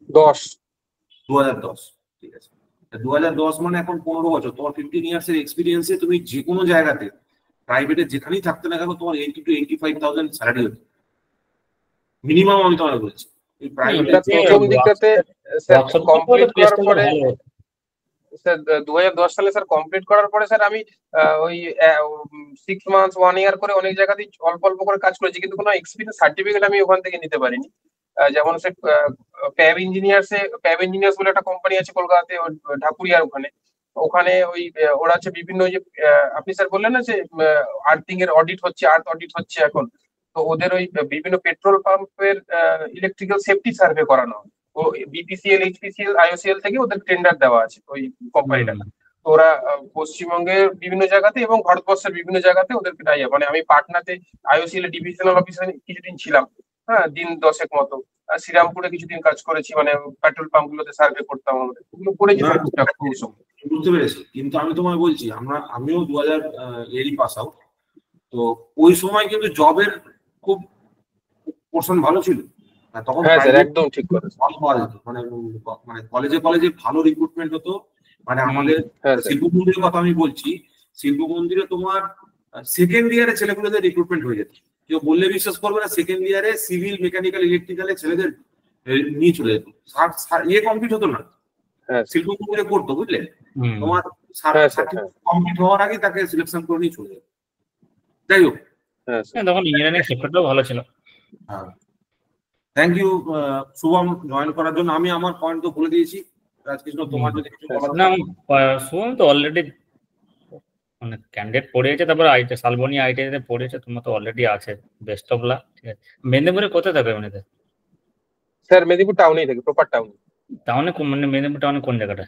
2010। ঠিক আছে, 2010 মানে এখন 15 বছর। তোমার 15 ইয়ার্সের এক্সপিরিয়েন্সে তুমি যে কোনো জায়গাতে প্রাইভেটে যেখানেই থাকতে না কেন, তোমার 80 to 85,000 স্যালারি হতো মিনিমাম। আমি তোমাকে বলছি এই প্রাইভেটে প্রথম দিকটাতে স্যার কমপ্লিট করার পরে স্যার 2010 সালে স্যার কমপ্লিট করার পরে স্যার আমি ওই 6 মান্থস 1 ইয়ার করে অনেক জায়গাতেই অল্প অল্প করে কাজ করেছি, কিন্তু কোনো এক্সপিরিয়েন্স সার্টিফিকেট আমি ওখান থেকে নিতে পারিনি। যেমন স্যার প্যাব ইঞ্জিনিয়ার্স বলে একটা কোম্পানি আছে কলকাতাতে, ঢাকুরিয়ার ওখানে। ওখানে ওই ওরা হচ্ছে বিভিন্ন যে আপনি স্যার বললেন না যে আর্থিং এর অডিট হচ্ছে, আর্থ অডিট হচ্ছে এখন, তো ওদের ওই বিভিন্ন পেট্রোল পাম্পের ইলেকট্রিক্যাল সেফটি সার্ভে করানো। ও বিপিসিএল, এইচপিসিএল, আইওসিএল থেকে ওদের টেন্ডার দেওয়া আছে ওই কোম্পানিটা। তো ওরা পশ্চিমবঙ্গের বিভিন্ন জায়গাতে এবং ভারতবর্ষের বিভিন্ন জায়গাতে ওদেরকে ডাইয়া, মানে আমি পাটনাতে আইওসিএল ডিভিশনাল অফিসার কিছুদিন ছিলাম, হ্যাঁ, দিন 10 মতো। শ্রীরামপুরে কিছুদিন কাজ করেছি, মানে পেট্রোল পাম্প গুলোতে সার্ভে করতাম, আমাদের ওগুলো করেছি। বুঝতে পেরেছি, কিন্তু আমি তোমায় বলছি, আমিও 2000 পাস আউট, তো ওই সময় কিন্তু জবের খুব পোর্শন ভালো ছিল তখন। একদম ঠিক কথা। মানে কলেজে ভালো রিক্রুটমেন্ট হতো। মানে আমাদের শিল্প মন্দিরের কথা আমি বলছি, শিল্প মন্দিরে তোমার সেকেন্ড ইয়ারে ছেলেগুলোদের রিক্রুটমেন্ট হয়ে যেত। কেউ বললে বিশ্বাস করবে না, সেকেন্ড ইয়ারে সিভিল, মেকানিক্যাল, ইলেকট্রিক্যালে ছেলেদের নিয়ে চলে যেত। ইয়ে কমপ্লিট হতো না, শিল্প মন্দিরে করতো, বুঝলে? তোমার কমপ্লিট হওয়ার আগে তাকে সিলেকশন করে নিয়ে চলে যেত। যাই হোক, তখন ইঞ্জিনিয়ারিং সেক্টরটাও ভালো ছিল। হ্যাঁ, থ্যাংক ইউ শুভম জয়েন করার জন্য। আমি আমার পয়েন্ট তো বলে দিয়েছি। রাজকৃষ্ণ, তোমার যদি কিছু বলার? না, শুভম তো অলরেডি মানে ক্যান্ডিডেট পড়েছে, তারপর শালবনী আইটিআইতে পড়েছে, তোমার তো অলরেডি আছে। Best of luck. ঠিক আছে, মেদিনীপুরে কোথায় থাকে এমনিতে? স্যার মেদিনীপুর টাউনেই থাকে, প্রপার টাউন। টাউনে মানে মেদিনীপুর টাউনে কোন জায়গাটা?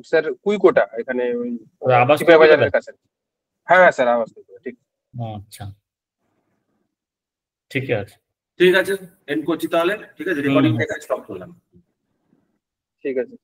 স্যার কুইকোটা, এখানে আবাস বাজারের কাছে। হ্যাঁ স্যার, আবাস। ঠিক। আচ্ছা, ঠিক আছে, ঠিক আছে, এন্ড করছি তাহলে। ঠিক আছে, রেকর্ডিং থেকে স্টপ করলাম। ঠিক আছে।